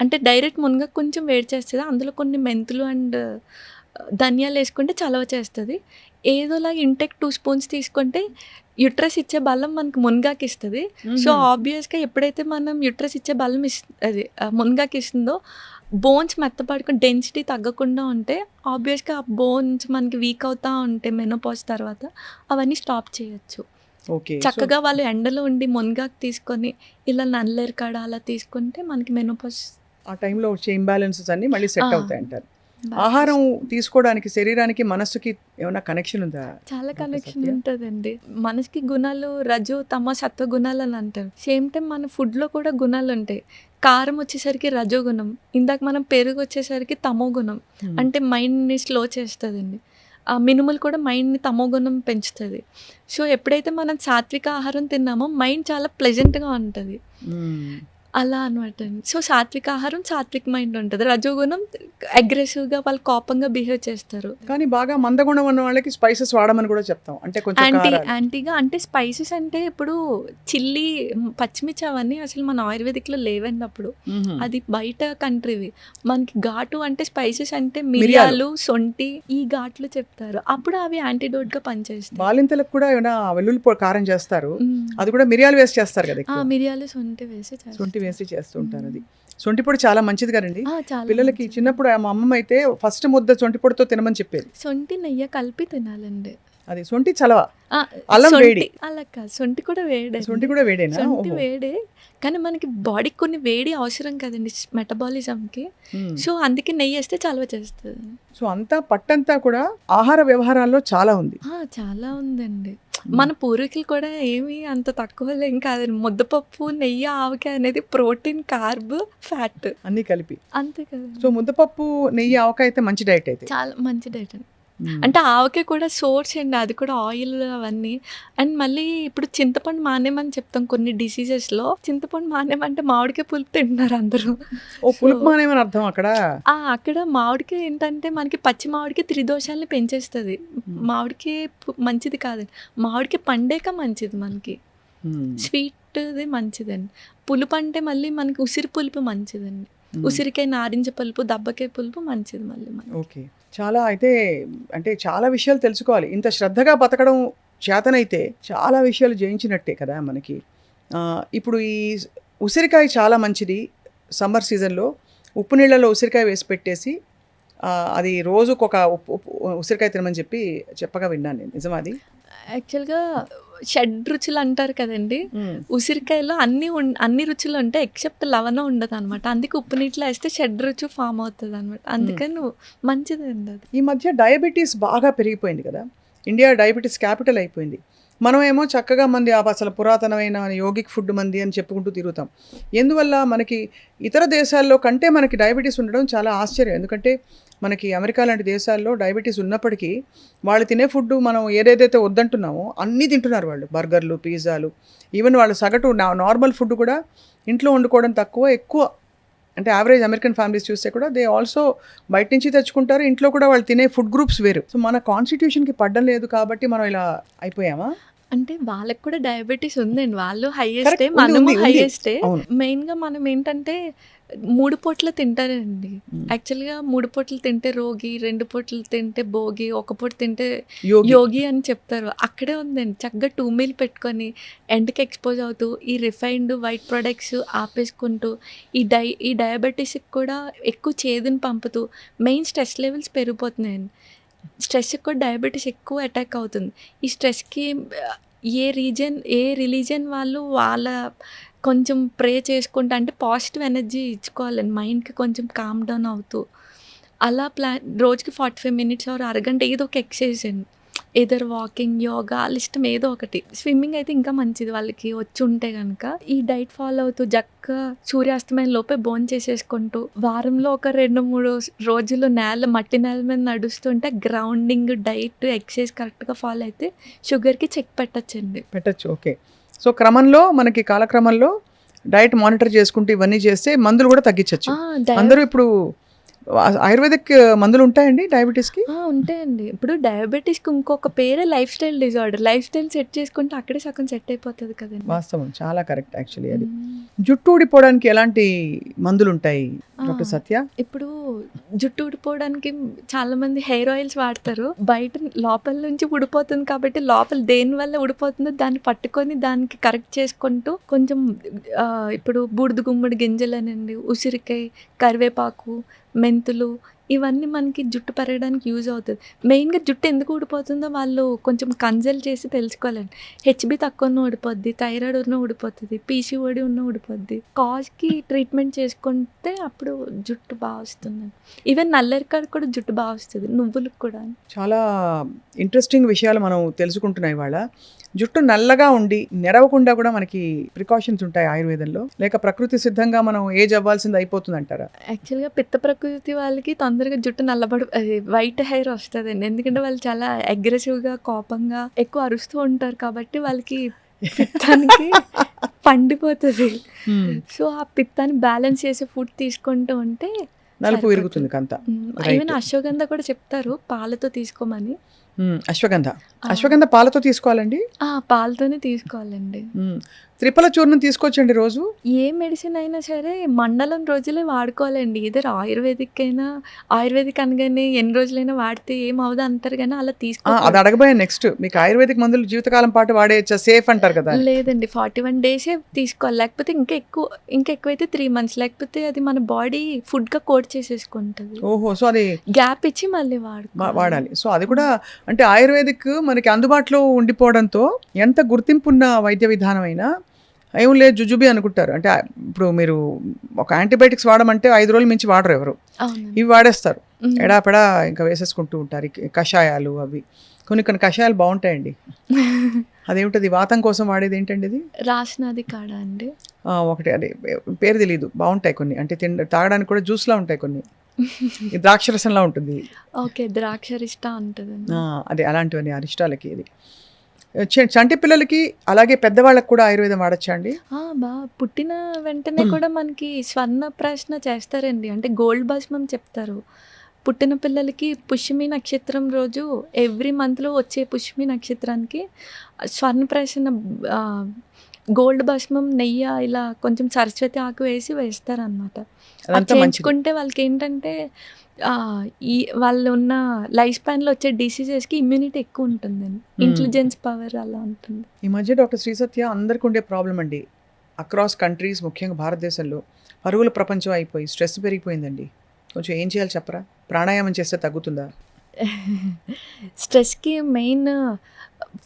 అంటే డైరెక్ట్ మునగాకు కొంచెం వేడి చేస్తుంది, అందులో కొన్ని మెంతులు అండ్ ధనియాలు వేసుకుంటే చలవ చేస్తుంది. ఏదోలాగా ఇంటెక్ 2 స్పూన్స్ తీసుకుంటే యుట్రస్ ఇచ్చే బలం మనకి మునగాకు ఇస్తుంది. సో ఆబ్వియస్గా ఎప్పుడైతే మనం యుట్రస్ ఇచ్చే బలం అది మునగాకు ఇస్తుందో బోన్స్ మెత్తపడుకుని డెన్సిటీ తగ్గకుండా ఉంటే ఆబ్వియస్గా ఆ బోన్స్ మనకి వీక్ అవుతూ ఉంటే మెనోపాజ్ తర్వాత అవన్నీ స్టాప్ చేయొచ్చు. చక్కగా వాళ్ళు ఎండలో ఉండి మునగాకు తీసుకొని ఇలా నల్లేరు కాడ అలా తీసుకుంటే మనకి మెనోపాజ్ ఆ టైంలో వచ్చే ఇంబ్యాలెన్సెస్ అన్నీ మళ్ళీ సెట్ అవుతాయి అంటారు. ఆహారం తీసుకోవడానికి శరీరానికి మనస్సుకి ఏమైనా కనెక్షన్ ఉందా? చాలా కనెక్షన్ ఉంటుందండి. మనసుకి గుణాలు రజో తమ సత్వ గుణాలు అని అంటారు. సేమ్ టైం మన ఫుడ్లో కూడా గుణాలు ఉంటాయి. కారం వచ్చేసరికి రజో గుణం, ఇందాక మనం పెరుగు వచ్చేసరికి తమో గుణం, అంటే మైండ్ని స్లో చేస్తుందండి. ఆ మినుములు కూడా మైండ్ని తమో గుణం పెంచుతుంది. సో ఎప్పుడైతే మనం సాత్విక ఆహారం తిన్నామో మైండ్ చాలా ప్లెజెంట్గా ఉంటుంది. అలా అనమాట అండి. సో సాత్విక ఆహారం సాత్విక్ మైండ్ ఉంటుంది. రజోగుణం అగ్రెసివ్‌గా వాళ్ళు కోపంగా బిహేవ్ చేస్తారు. కానీ బాగా మందగుణం ఉన్న వాళ్ళకి స్పైసెస్ వాడమని కూడా చెప్తాం. అంటే కొంచెం కారాలు. యాంటీగా అంటే స్పైసెస్ అంటే ఇప్పుడు చిల్లీ, పచ్చిమిర్చి అవన్నీ అసలు మన ఆయుర్వేదిక్‌లో లేవండి అప్పుడు. మ్మ్. అది బయట కంట్రీవి. మనకి ఘాటు అంటే స్పైసెస్ అంటే మిరియాలు. మిరియాలు, సొంటి ఈ ఘాట్లు చెప్తారు. అప్పుడు అవి యాంటీడోట్‌గా పనిచేస్తాయి. బాలింతలకు కూడా ఏమైనా వెల్లుల్లి కారం చేస్తారు. హ్మ్. అది కూడా మిరియాలు వేసి చేస్తారు కదా ఎక్కువ. మిరియాలు, సొంటి వేసి చేస్తారు. సొంటి వేసి చేస్తూ ఉంటారు. అది సొంటి పొడి చాలా మంచిది కదండి. చాలా పిల్లలకి మంచిది. చిన్నప్పుడు మా అమ్మమ్మ అయితే ఫస్ట్ ముద్ద సొంటి పొడితో తినమని చెప్పేది. సొంటి నెయ్యి కలిపి తినాలండి. అది సొంటి చలవ, ఆ, అల్లం సొంటి వేడి. అలా కాదు, సొంటి కూడా వేడే. సొంటి కూడా వేడేనా? సొంటి ఓహో. వేడే, కానీ మనకి బాడీకి కొన్ని వేడి అవసరం కదండి మెటబాలిజంకి. మ్మ్. సో అందుకే నెయ్యి వేస్తే చలవ చేస్తుంది. సో అంతా పట్టంతా కూడా ఆహార వ్యవహారాల్లో చాలా ఉంది. చాలా ఉందండి. మన పూర్వీకులు కూడా ఏమీ అంత తక్కువ ఏం కాదండి. ముద్దపప్పు, నెయ్యి, ఆవకాయ అనేది ప్రోటీన్, కార్బ్, ఫ్యాట్ అన్నీ కలిపి. అంతే కదా. సో ముద్దపప్పు, నెయ్యి, ఆవకాయ అయితే మంచి డైట్ అయితే. చాలా మంచి డైట్ అండి. మ్మ్. అంటే ఆవకాయ కూడా సోర్స్ అండి, అది కూడా ఆయిల్ అవన్నీ. అండ్ మళ్ళీ ఇప్పుడు చింతపండు మానేమని చెప్తాం కొన్ని డిసీజెస్లో. చింతపండు మానేమంటే మామిడికాయ పులుపు తింటున్నారు అందరూ. ఓ పులుపు మానేమని అర్థం అక్కడ. అక్కడ మామిడికాయ ఏంటంటే మనకి పచ్చి మామిడికాయ త్రిదోషాలని పెంచేస్తుంది. మామిడికాయ మంచిది కాదండి. మామిడికాయ పండేక మంచిది మనకి. మ్మ్. స్వీట్ది మంచిదండి. పులుపు అంటే మళ్ళీ మనకి ఉసిరి పులుపు మంచిదండి. ఉసిరికాయ, నారింజ పులుపు, దబ్బకాయ పులుపు మంచిది మళ్ళీ మనకి. ఓకే. చాలా అయితే అంటే చాలా విషయాలు తెలుసుకోవాలి. ఇంత శ్రద్ధగా బతకడం చేతనైతే చాలా విషయాలు జయించినట్టే కదా మనకి. ఇప్పుడు ఈ ఉసిరికాయ చాలా మంచిది. సమ్మర్ సీజన్లో ఉప్పు నీళ్ళలో ఉసిరికాయ వేసి పెట్టేసి అది రోజుకు ఒక ఉసిరికాయ తినమని చెప్పగా విన్నాను నేను. నిజమా అది? యాక్చువల్గా షడ్ రుచులు అంటారు కదండి. ఉసిరికాయలో అన్ని రుచులు ఉంటాయి ఎక్సెప్ట్ లవణం ఉండదు అనమాట. అందుకే ఉప్పు నీటిలో వేస్తే షడ్ రుచి ఫామ్ అవుతుంది అనమాట. అందుకని మంచిదండి అది. ఈ మధ్య డయాబెటీస్ బాగా పెరిగిపోయింది కదా. ఇండియా డయాబెటీస్ క్యాపిటల్ అయిపోయింది. మనమేమో చక్కగా మంది అసలు పురాతనమైన యోగిక్ ఫుడ్ మంది అని చెప్పుకుంటూ తిరుగుతాం. ఎందువల్ల మనకి ఇతర దేశాల్లో కంటే మనకి డయాబెటీస్ ఉండడం చాలా ఆశ్చర్యం. ఎందుకంటే మనకి అమెరికా లాంటి దేశాల్లో డయాబెటీస్ ఉన్నప్పటికీ వాళ్ళు తినే ఫుడ్ మనం ఏదైతే వద్దంటున్నామో అన్నీ తింటున్నారు వాళ్ళు. బర్గర్లు, పిజ్జాలు, ఈవెన్ వాళ్ళు సగటు నార్మల్ ఫుడ్ కూడా ఇంట్లో వండుకోవడం ఎక్కువ. అంటే యావరేజ్ అమెరికన్ ఫ్యామిలీస్ చూస్తే కూడా దే ఆల్సో బయట నుంచి తెచ్చుకుంటారు. ఇంట్లో కూడా వాళ్ళు తినే ఫుడ్ గ్రూప్స్ వేరు. సో మన కాన్స్టిట్యూషన్కి పడ్డం లేదు కాబట్టి మనం ఇలా అయిపోయామా? అంటే వాళ్ళకి కూడా డయాబెటీస్ ఉందండి. వాళ్ళు Correct. హైయెస్టే, ఉంది, మనము ఉంది, ఉంది. హైయెస్టే. అవును. మెయిన్గా మనం ఏంటంటే 3 పూటలు తింటారండి. యాక్చువల్గా 3 పూటలు తింటే రోగి, 2 పూటలు తింటే భోగి, 1 పూట తింటే యోగి. యోగి అని చెప్తారు. అక్కడే ఉందండి. చక్కగా 2 మీల్ పెట్టుకొని ఎండకి ఎక్స్పోజ్ అవుతూ ఈ రిఫైన్డ్ వైట్ ప్రొడక్ట్స్ ఆపేసుకుంటూ ఈ డయాబెటీస్కి కూడా ఎక్కువ చేదుని పంపుతూ మెయిన్ స్ట్రెస్ లెవెల్స్ పెరిగిపోతున్నాయండి. స్ట్రెస్కి కూడా డయాబెటీస్ ఎక్కువ అటాక్ అవుతుంది. ఈ స్ట్రెస్కి ఏ రిలీజన్ వాళ్ళు వాళ్ళ కొంచెం ప్రే చేసుకుంటా, అంటే పాజిటివ్ ఎనర్జీ ఇచ్చుకోవాలండి మైండ్కి, కొంచెం కామ్ డౌన్ అవుతూ అలా రోజుకి 45 మినిట్స్ ఆర్ అరగంట ఏదో ఒక ఎక్సర్సైజ్ అండి. ఏదర్ వాకింగ్, యోగా, వాళ్ళ ఇష్టం ఏదో ఒకటి. స్విమ్మింగ్ అయితే ఇంకా మంచిది వాళ్ళకి వచ్చి ఉంటే కనుక. ఈ డైట్ ఫాలో అవుతూ చక్కగా సూర్యాస్తమయం లోపే భోంచేసేసుకుంటూ వారంలో ఒక 2-3 రోజులు మట్టి నేల మీద నడుస్తుంటే గ్రౌండింగ్, డైట్, ఎక్సర్సైజ్ కరెక్ట్గా ఫాలో అయితే షుగర్కి చెక్ పెట్టచ్చు. ఓకే. సో క్రమంలో మనకి కాలక్రమంలో డైట్ మానిటర్ చేసుకుంటూ ఇవన్నీ చేస్తే మందులు కూడా తగ్గించవచ్చు. అందరూ ఇప్పుడు ఆయుర్వేదిక్ మందులు ఉంటాయండి డయాబెటీస్కి? ఉంటాయండి. ఇప్పుడు డయాబెటీస్కి ఇంకొక పేరే life style disorder. Life style set చేసుకుంటే అక్కడే సగం సెట్ అయిపోతుంది కదండి. వాస్తవం, చాలా కరెక్ట్ యాక్చువల్లీ అది. జుట్టు ఊడిపోవడానికి ఎలాంటి మందులు ఉంటాయి డాక్టర్ సత్య? ఇప్పుడు జుట్టు ఊడిపోవడానికి చాలా మంది హెయిర్ ఆయిల్స్ వాడతారు. బయట లోపల నుంచి ఊడిపోతుంది కాబట్టి లోపల దేని వల్ల ఊడిపోతుందో దాన్ని పట్టుకొని దానికి కరెక్ట్ చేసుకుంటూ కొంచెం ఇప్పుడు బూడిద గుమ్మడి గింజలనండి, ఉసిరికాయ, కరివేపాకు, మెంతులు, ఇవన్నీ మనకి జుట్టు పెరగడానికి యూజ్ అవుతుంది. మెయిన్గా జుట్టు ఎందుకు ఊడిపోతుందో వాళ్ళు కొంచెం కన్సల్ట్ చేసి తెలుసుకోవాలండి. హెచ్బి తక్కువ ఉన్న ఊడిపోద్ది, థైరాయిడ్ ఉన్న ఊడిపోతుంది, పీసీఓడి ఉన్న ఊడిపోద్ది. కాజ్కి ట్రీట్మెంట్ చేసుకుంటే అప్పుడు జుట్టు బాగా వస్తుంది. ఈవెన్ నల్లరికాడ కూడా జుట్టు బాగా వస్తుంది, నువ్వులకు కూడా. చాలా ఇంట్రెస్టింగ్ విషయాలు మనం తెలుసుకుంటున్నాయి ఇవాళ. జుట్టు నల్లగా ఉండి నెరవకుండా కూడా మనకి ప్రికాషన్స్ ఉంటాయి ఆయుర్వేదంలో, లేక ప్రకృతి సిద్ధంగా మనం ఏజ్ అవ్వాల్సింది అయిపోతుంది అంటారా? యాక్చువల్గా పిత్త ప్రకృతి వాళ్ళకి తొందరగా జుట్టు వైట్ హెయిర్ వస్తుందండి. ఎందుకంటే వాళ్ళు చాలా అగ్రెసివ్గా, కోపంగా ఎక్కువ అరుస్తూ ఉంటారు కాబట్టి వాళ్ళకి పిత్తానికి పండిపోతుంది. సో ఆ పిత్తాన్ని బ్యాలెన్స్ చేసే ఫుడ్ తీసుకుంటూ ఉంటే నలుపు విరుగుతుంది కంత. ఈవెన్ అశ్వగంధ కూడా చెప్తారు పాలతో తీసుకోమని. అశ్వగంధ పాలతో తీసుకోవాలండి? పాలతోనే తీసుకోవాలండి. త్రిఫల చూర్ణం తీసుకోవచ్చండి రోజు? ఏ మెడిసిన్ అయినా సరే మండలం రోజులే వాడుకోవాలండి. ఇద్దరు ఆయుర్వేదిక్ అయినా, ఆయుర్వేదిక్ అనగానే ఎన్ని రోజులైనా వాడితే ఏం అవ్వదు అంటారు కానీ అలా అది అడగబోయే నెక్స్ట్. మీకు ఆయుర్వేదిక్ మందులు జీవితకాలం పాటు వాడేయచ్చా, సేఫ్ అంటారు కదా? లేదండి, 41 డేసే తీసుకోవాలి. లేకపోతే ఇంకా ఎక్కువైతే 3 months, లేకపోతే అది మన బాడీ ఫుడ్గా కోడ్ చేసేసుకుంటుంది. ఓహో, సో అది గ్యాప్ ఇచ్చి మళ్ళీ వాడాలి. సో అది కూడా అంటే ఆయుర్వేదిక్ మనకి అందుబాటులో ఉండిపోవడంతో ఎంత గుర్తింపు ఉన్న వైద్య విధానం అయినా ఏం లేదు జుజుబి అనుకుంటారు. అంటే ఇప్పుడు మీరు ఒక యాంటీబయాటిక్స్ వాడమంటే 5 రోజుల మించి వాడరు ఎవరు. ఇవి వాడేస్తారు, ఎడాపెడా ఇంకా వేసేసుకుంటూ ఉంటారు. కషాయాలు అవి కొన్ని కషాయాలు బాగుంటాయండి. అదేమిటది వాతం కోసం వాడేది ఏంటండి ఇది? రాసినది కాడ అండి ఒకటి, అదే పేరు తెలియదు, బాగుంటాయి కొన్ని. అంటే తాగడానికి కూడా జ్యూస్లా ఉంటాయి కొన్ని. ద్రాక్షరసంలా ఉంటుంది. ఓకే, ద్రాక్షరిష్ట ఉంటుంది. అదే అలాంటివన్నీ అరిష్టాలకి. ఇది చంటి పిల్లలకి అలాగే పెద్దవాళ్ళకి కూడా ఆయుర్వేదం వాడచ్చా అండి? పుట్టిన వెంటనే కూడా మనకి స్వర్ణ ప్రశ్న చేస్తారండి. అంటే గోల్డ్ భస్మం చెప్తారు పుట్టిన పిల్లలకి. పుష్యమి నక్షత్రం రోజు ఎవ్రీ మంత్లో వచ్చే పుష్యమి నక్షత్రానికి స్వర్ణ ప్రశ్న గోల్డ్ భస్మం, నెయ్యి ఇలా కొంచెం సరస్వతి ఆకు వేస్తారనమాట. చేయించుకుంటే వాళ్ళకి ఏంటంటే వాళ్ళు ఉన్న లైఫ్ స్పాన్లో వచ్చే డిసీజెస్కి ఇమ్యూనిటీ ఎక్కువ ఉంటుందండి, ఇంటెలిజెన్స్ పవర్ అలా ఉంటుంది. ఈ మధ్య డాక్టర్ శ్రీ సత్య అందరికి ఉండే ప్రాబ్లం అండి, అక్రాస్ కంట్రీస్ ముఖ్యంగా భారతదేశంలో పరుగుల ప్రపంచం అయిపోయి స్ట్రెస్ పెరిగిపోయిందండి. కొంచెం ఏం చేయాలి చెప్పరా? ప్రాణాయామం చేస్తే తగ్గుతుందా? స్ట్రెస్కి మెయిన్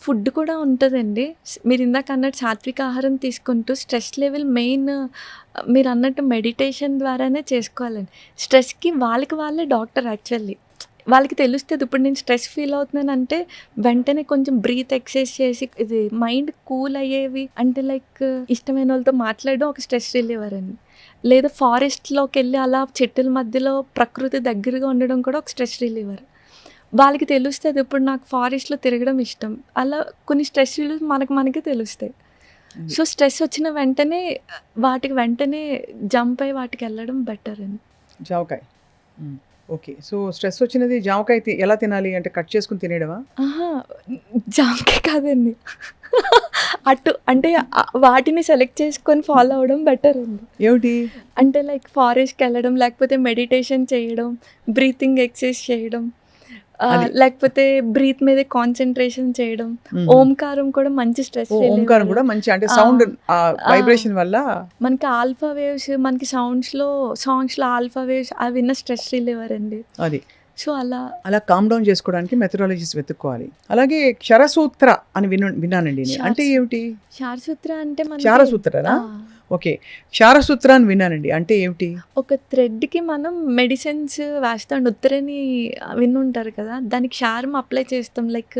ఫుడ్ కూడా ఉంటుందండి. మీరు ఇందాక అన్నట్టు సాత్విక ఆహారం తీసుకుంటూ స్ట్రెస్ లెవెల్ మెయిన్ మీరు అన్నట్టు మెడిటేషన్ ద్వారానే చేసుకోవాలండి. స్ట్రెస్కి వాళ్ళే డాక్టర్. యాక్చువల్లీ వాళ్ళకి తెలుస్తుంది ఇప్పుడు నేను స్ట్రెస్ ఫీల్ అవుతున్నాను అంటే వెంటనే కొంచెం బ్రీత్ ఎక్సర్సైజ్ చేసి ఇది మైండ్ కూల్ అయ్యేవి. అంటే లైక్ ఇష్టమైన వాళ్ళతో మాట్లాడడం ఒక స్ట్రెస్ రిలీవర్ అండి. లేదా ఫారెస్ట్లోకి వెళ్ళి అలా చెట్టుల మధ్యలో ప్రకృతి దగ్గరగా ఉండడం కూడా ఒక స్ట్రెస్ రిలీవర్. వాళ్ళకి తెలుస్తుంది ఇప్పుడు నాకు ఫారెస్ట్లో తిరగడం ఇష్టం. అలా కొన్ని స్ట్రెస్ రిలీవ్ మనకే తెలుస్తాయి. సో స్ట్రెస్ వచ్చిన వెంటనే వెంటనే జంప్ అయ్యి వాటికి వెళ్ళడం బెటర్ అని. జామకాయ, ఓకే. సో స్ట్రెస్ వచ్చినది జామకాయ ఎలా తినాలి అంటే కట్ చేసుకుని తినేయడమా? జామకాయ కాదండి, అటు అంటే వాటిని సెలెక్ట్ చేసుకొని ఫాలో అవ్వడం బెటర్ అండి. ఏమిటి అంటే లైక్ ఫారెస్ట్కి వెళ్ళడం, లేకపోతే మెడిటేషన్ చేయడం, బ్రీతింగ్ ఎక్సర్సైజ్ చేయడం, లేకపోతే బ్రీత్ మీద కాన్సన్ట్రేషన్ చేయడం. ఓంకారం కూడా మంచి స్ట్రెస్. ఓంకారం కూడా మంచి, అంటే సౌండ్ వైబ్రేషన్ వల్ల మనకి ఆల్ఫా వేవ్స్, మనకి సాంగ్స్లో ఆల్ఫా వేవ్స్ అవి విన్న స్ట్రెస్ రిలీవర్ అండి. అది సో అలా కామ్ డౌన్ చేసుకోవడానికి మెథడాలజీస్ వెతుక్కోవాలి. అలాగే క్షరసూత్ర అని విన్నానండి. అంటే ఏమిటి క్షారసూత్ర? అంటే క్షారసూత్రనా? ఓకే, క్షారసూత్ర అని విన్నానండి. అంటే ఏమిటి? ఒక థ్రెడ్కి మనం మెడిసిన్స్ వేస్తాం. ఉత్తరని వినుంటారు కదా, దానికి క్షారం అప్లై చేస్తాం. లైక్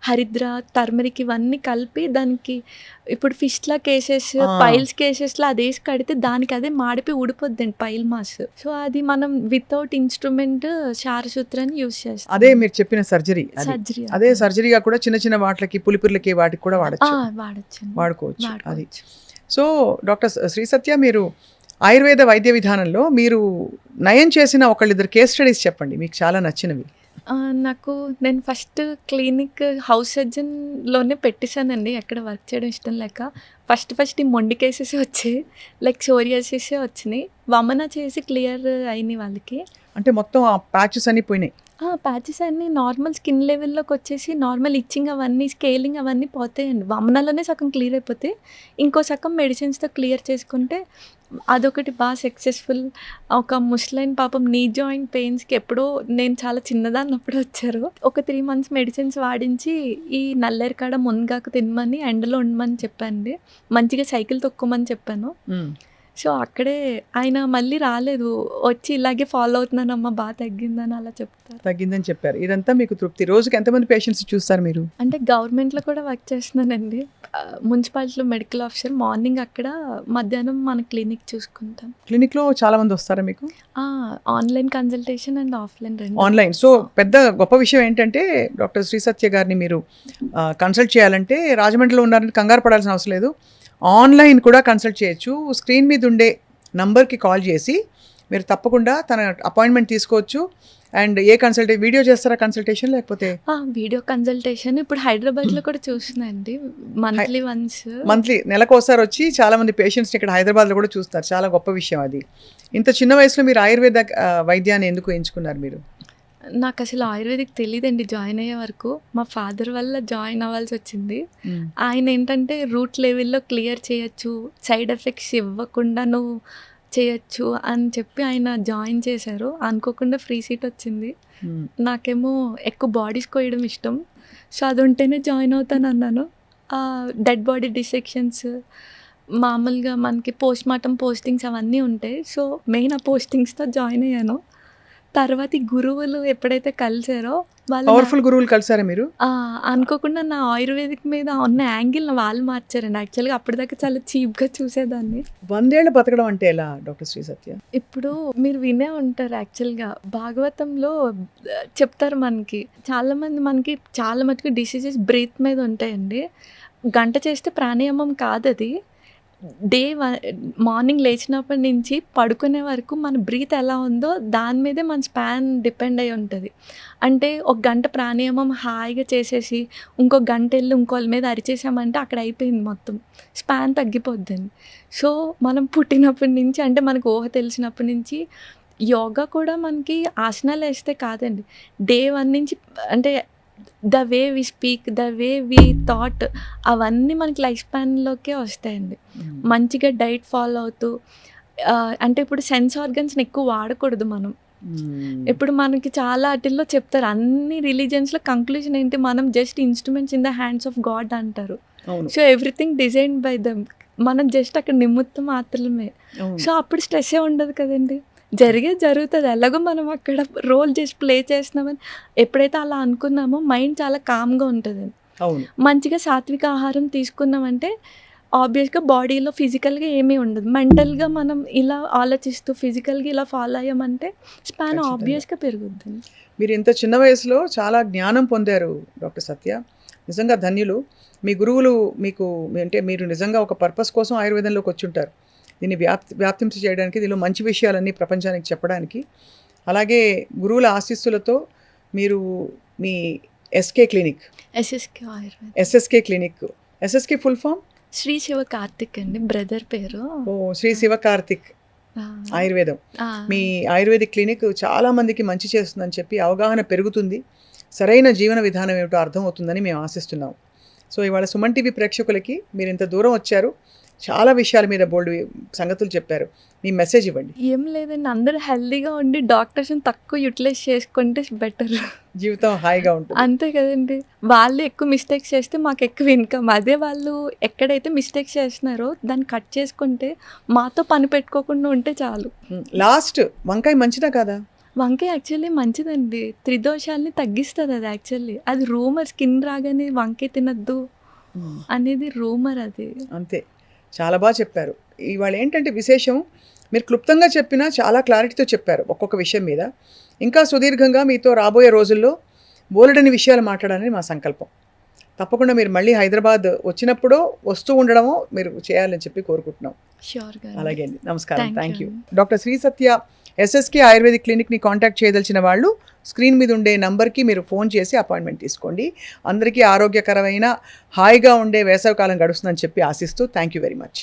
హరిద్ర, టర్మరిక్ ఇవన్నీ కలిపి దానికి ఇప్పుడు ఫిష్లా కేసెస్, పైల్స్ కేసెస్లో అది వేసి కడితే దానికి అదే మాడిపోయి ఊడిపోద్దండి పైల్ మాస్. సో అది మనం వితౌట్ ఇన్స్ట్రుమెంట్ క్షారసూత్రాన్ని యూజ్ చేస్తాం. అదే మీరు చెప్పిన సర్జరీ. అదే సర్జరీగా కూడా చిన్న వాటికి పులిపిర్లకి వాటికి కూడా వాడుకోవచ్చు. అది. సో డాక్టర్ శ్రీ సత్య, మీరు ఆయుర్వేద వైద్య విధానంలో మీరు నయం చేసిన ఒకళ్ళిద్దరు కేస్ స్టడీస్ చెప్పండి, మీకు చాలా నచ్చినవి. నేను ఫస్ట్ క్లినిక్ హౌస్ సర్జన్లోనే పెట్టేశానండి, ఎక్కడ వర్క్ చేయడం ఇష్టం లేక. ఫస్ట్ ఈ మొండి కేసెస్ వచ్చాయి, లైక్ సోరియాసిస్ వచ్చినాయి. వమన చేసి క్లియర్ అయినాయి వాళ్ళకి. అంటే మొత్తం ఆ ప్యాచెస్ అన్నీ పోయినాయి? ప్యాచెస్ అన్నీ నార్మల్ స్కిన్ లెవెల్లోకి వచ్చేసి నార్మల్ ఇచ్చింగ్ అవన్నీ, స్కేలింగ్ అవన్నీ పోతాయండి. వమనలోనే సగం క్లియర్ అయిపోతే ఇంకో సగం మెడిసిన్స్తో క్లియర్ చేసుకుంటే అదొకటి బాగా సక్సెస్ఫుల్. ఒక ముస్లైన్ పాపం నీ జాయింట్ పెయిన్స్కి ఎప్పుడో నేను చాలా చిన్నదాన్నప్పుడు వచ్చారు. ఒక 3 months మెడిసిన్స్ వాడించి ఈ నల్లేరు కాడ మునగాకు తినమని, ఎండలో ఉండమని చెప్పండి, మంచిగా సైకిల్ తొక్కమని చెప్పాను. సో అక్కడే ఆయన మళ్ళీ రాలేదు, వచ్చి ఇలాగే ఫాలో అవుతున్నానమ్మా బాగా తగ్గిందని అలా తగ్గిందని చెప్పారు. ఇదంతా మీకు తృప్తి. రోజుకి ఎంతమంది పేషెంట్స్ చూస్తారు మీరు? అంటే గవర్నమెంట్లో కూడా వర్క్ చేస్తున్నానండి, మున్సిపాలిటీలో మెడికల్ ఆఫీసర్. మార్నింగ్ అక్కడ, మధ్యాహ్నం మన క్లినిక్ చూసుకుంటాం. క్లినిక్లో చాలా మంది వస్తారా మీకు? ఆన్లైన్ కన్సల్టేషన్ అండ్ ఆఫ్లైన్ రెండు. ఆన్లైన్. సో పెద్ద గొప్ప విషయం ఏంటంటే డాక్టర్ శ్రీ సత్య గారిని మీరు కన్సల్ట్ చేయాలంటే రాజమండ్రిలో ఉన్నారని కంగారు పడాల్సిన అవసరం లేదు. ఆన్లైన్ కూడా కన్సల్ట్ చేయొచ్చు. స్క్రీన్ మీద ఉండే నంబర్కి కాల్ చేసి మీరు తప్పకుండా తన అపాయింట్మెంట్ తీసుకోవచ్చు. అండ్ ఏ వీడియో చేస్తారా కన్సల్టేషన్, లేకపోతే వీడియో కన్సల్టేషన్ ఇప్పుడు హైదరాబాద్లో కూడా చూస్తున్నాండి, మంత్లీ వన్స్. మంత్లీ నెలకోసారి వచ్చి చాలా మంది పేషెంట్స్ని ఇక్కడ హైదరాబాద్లో కూడా చూస్తారు. చాలా గొప్ప విషయం అది. ఇంత చిన్న వయసులో మీరు ఆయుర్వేద వైద్యాన్ని ఎందుకు ఎంచుకున్నారు మీరు? నాకు అసలు ఆయుర్వేదిక్ తెలియదండి జాయిన్ అయ్యే వరకు. మా ఫాదర్ వల్ల జాయిన్ అవ్వాల్సి వచ్చింది. ఆయన ఏంటంటే రూట్ లెవెల్లో క్లియర్ చేయొచ్చు, సైడ్ ఎఫెక్ట్స్ ఇవ్వకుండా నువ్వు చేయొచ్చు అని చెప్పి ఆయన జాయిన్ చేశారు. అనుకోకుండా ఫ్రీ సీట్ వచ్చింది. నాకేమో ఎక్కువ బాడీస్ కోయడం ఇష్టం. సో అది ఉంటేనే జాయిన్ అవుతాను అన్నాను. డెడ్ బాడీ డిసెక్షన్స్, మామూలుగా మనకి పోస్ట్ మార్టం పోస్టింగ్స్ అవన్నీ ఉంటాయి. సో మెయిన్ ఆ పోస్టింగ్స్తో జాయిన్ అయ్యాను. తర్వాత ఈ గురువులు ఎప్పుడైతే కలిసారో వాళ్ళు పవర్ఫుల్ గురువులు కలిసారా మీరు? అనుకోకుండా నా ఆయుర్వేదిక్ మీద ఉన్న యాంగిల్ వాళ్ళు మార్చారండి. యాక్చువల్గా అప్పటిదాకా చాలా చీప్గా చూసేదాన్ని. 100 ఏళ్ళు బతకడం అంటే ఎలా డాక్టర్ శ్రీ సత్య? ఇప్పుడు మీరు వినే ఉంటారు, యాక్చువల్గా భాగవతంలో చెప్తారు మనకి మనకి చాలా మటుకు డిసీజెస్ బ్రీత్ మీద ఉంటాయండి. గంట చేస్తే ప్రాణాయామం కాదు అది. మార్నింగ్ లేచినప్పటి నుంచి పడుకునే వరకు మన బ్రీత్ ఎలా ఉందో దాని మీదే మన స్పాన్ డిపెండ్ అయి ఉంటుంది. అంటే ఒక గంట ప్రాణాయామం హాయిగా చేసేసి ఇంకో గంట వెళ్ళి ఇంకోళ్ళ మీద అరిచేసామంటే అక్కడ అయిపోయింది, మొత్తం స్పాన్ తగ్గిపోద్దండి. సో మనం పుట్టినప్పటి నుంచి, అంటే మనకు ఊహ తెలిసినప్పటి నుంచి యోగా కూడా మనకి ఆసనాలు వేస్తే కాదండి, డే 1 నుంచి, అంటే the way we speak, the way we thought, అవన్నీ మనకి లైఫ్ స్పాన్లోకే వస్తాయండి. మంచిగా డైట్ ఫాలో అవుతూ, అంటే ఇప్పుడు సెన్స్ ఆర్గన్స్ని ఎక్కువ వాడకూడదు మనం. ఇప్పుడు మనకి చాలా వాటిల్లో చెప్తారు, అన్ని రిలీజియన్స్లో కంక్లూజన్ ఏంటి, మనం just instruments in the hands of God అంటారు. So everything designed by them, మనం జస్ట్ అక్కడ నిమిత్తం మాత్రమే. సో అప్పుడు స్ట్రెస్సే ఉండదు కదండి, జరుగుతుంది. ఎలాగో మనం అక్కడ రోల్ చేసి ప్లే చేస్తున్నామని ఎప్పుడైతే అలా అనుకున్నామో మైండ్ చాలా కామ్గా ఉంటుంది. మంచిగా సాత్విక ఆహారం తీసుకున్నామంటే ఆబ్వియస్గా బాడీలో ఫిజికల్గా ఏమీ ఉండదు. మెంటల్గా మనం ఇలా ఆలోచిస్తూ ఫిజికల్గా ఇలా ఫాలో అయ్యామంటే స్పాన్ ఆబ్వియస్గా పెరుగుతుంది. మీరు ఇంత చిన్న వయసులో చాలా జ్ఞానం పొందారు డాక్టర్ సత్య, నిజంగా ధన్యులు. మీ గురువులు మీకు, అంటే మీరు నిజంగా ఒక పర్పస్ కోసం ఆయుర్వేదంలోకి వచ్చి ఉంటారు. దీన్ని వ్యాప్తించి చేయడానికి, దీనిలో మంచి విషయాలన్నీ ప్రపంచానికి చెప్పడానికి. అలాగే గురువుల ఆశీస్సులతో మీరు మీ SK clinic, SSK clinic, SSK full form Sri Shiva Karthik అండి, బ్రదర్ పేరు. శ్రీ శివ కార్తిక్ ఆయుర్వేదం. మీ ఆయుర్వేదిక్ క్లినిక్ చాలా మందికి మంచి చేస్తుందని చెప్పి అవగాహన పెరుగుతుంది, సరైన జీవన విధానం ఏమిటో అర్థమవుతుందని మేము ఆశిస్తున్నాం. సో ఇవాళ సుమన్ టీవీ ప్రేక్షకులకి మీరు ఇంత దూరం వచ్చారు, చాలా విషయాల మీద బోల్డ్ సంగతులు చెప్పారు. మీ మెసేజ్ ఇవ్వండి. ఏం లేదండి, అందరూ హెల్దీగా ఉండి డాక్టర్స్ని తక్కువ యూటిలైజ్ చేసుకుంటే బెటర్, జీవితం హాయిగా ఉంటుంది. అంతే కదండి. వాళ్ళు ఎక్కువ మిస్టేక్స్ చేస్తే మాకు ఎక్కువ ఇన్కమ్. అదే వాళ్ళు ఎక్కడైతే మిస్టేక్స్ చేస్తున్నారో దాన్ని కట్ చేసుకుంటే, మాతో పని పెట్టుకోకుండా ఉంటే చాలు. లాస్ట్, వంకాయ మంచిదా కాదా? వంకాయ యాక్చువల్లీ మంచిదండి, త్రిదోషాలని తగ్గిస్తుంది అది. యాక్చువల్లీ అది రూమర్, స్కిన్ రాగానే వంకాయ తినద్దు అనేది రూమర్ అది. అంతే, చాలా బాగా చెప్పారు. ఇవాళ ఏంటంటే విశేషం, మీరు క్లుప్తంగా చెప్పినా చాలా క్లారిటీతో చెప్పారు ఒక్కొక్క విషయం మీద. ఇంకా సుదీర్ఘంగా మీతో రాబోయే రోజుల్లో బోలెడని విషయాలు మాట్లాడాలని మా సంకల్పం. తప్పకుండా మీరు మళ్ళీ హైదరాబాద్ వచ్చినప్పుడు వస్తూ ఉండడమో మీరు చేయాలని చెప్పి కోరుకుంటున్నాం. ష్యూర్గా. అలాగే అండి, నమస్కారం, thank you. Doctor Sri Satya SSK ayurvedic క్లినిక్ని కాంటాక్ట్ చేయదలిచిన వాళ్ళు స్క్రీన్ మీద ఉండే నంబర్కి మీరు ఫోన్ చేసి అపాయింట్మెంట్ తీసుకోండి. అందరికీ ఆరోగ్యకరమైన హాయిగా ఉండే వేసవికాలం గడుస్తుందని చెప్పి ఆశిస్తూ థ్యాంక్ యూ వెరీ మచ్.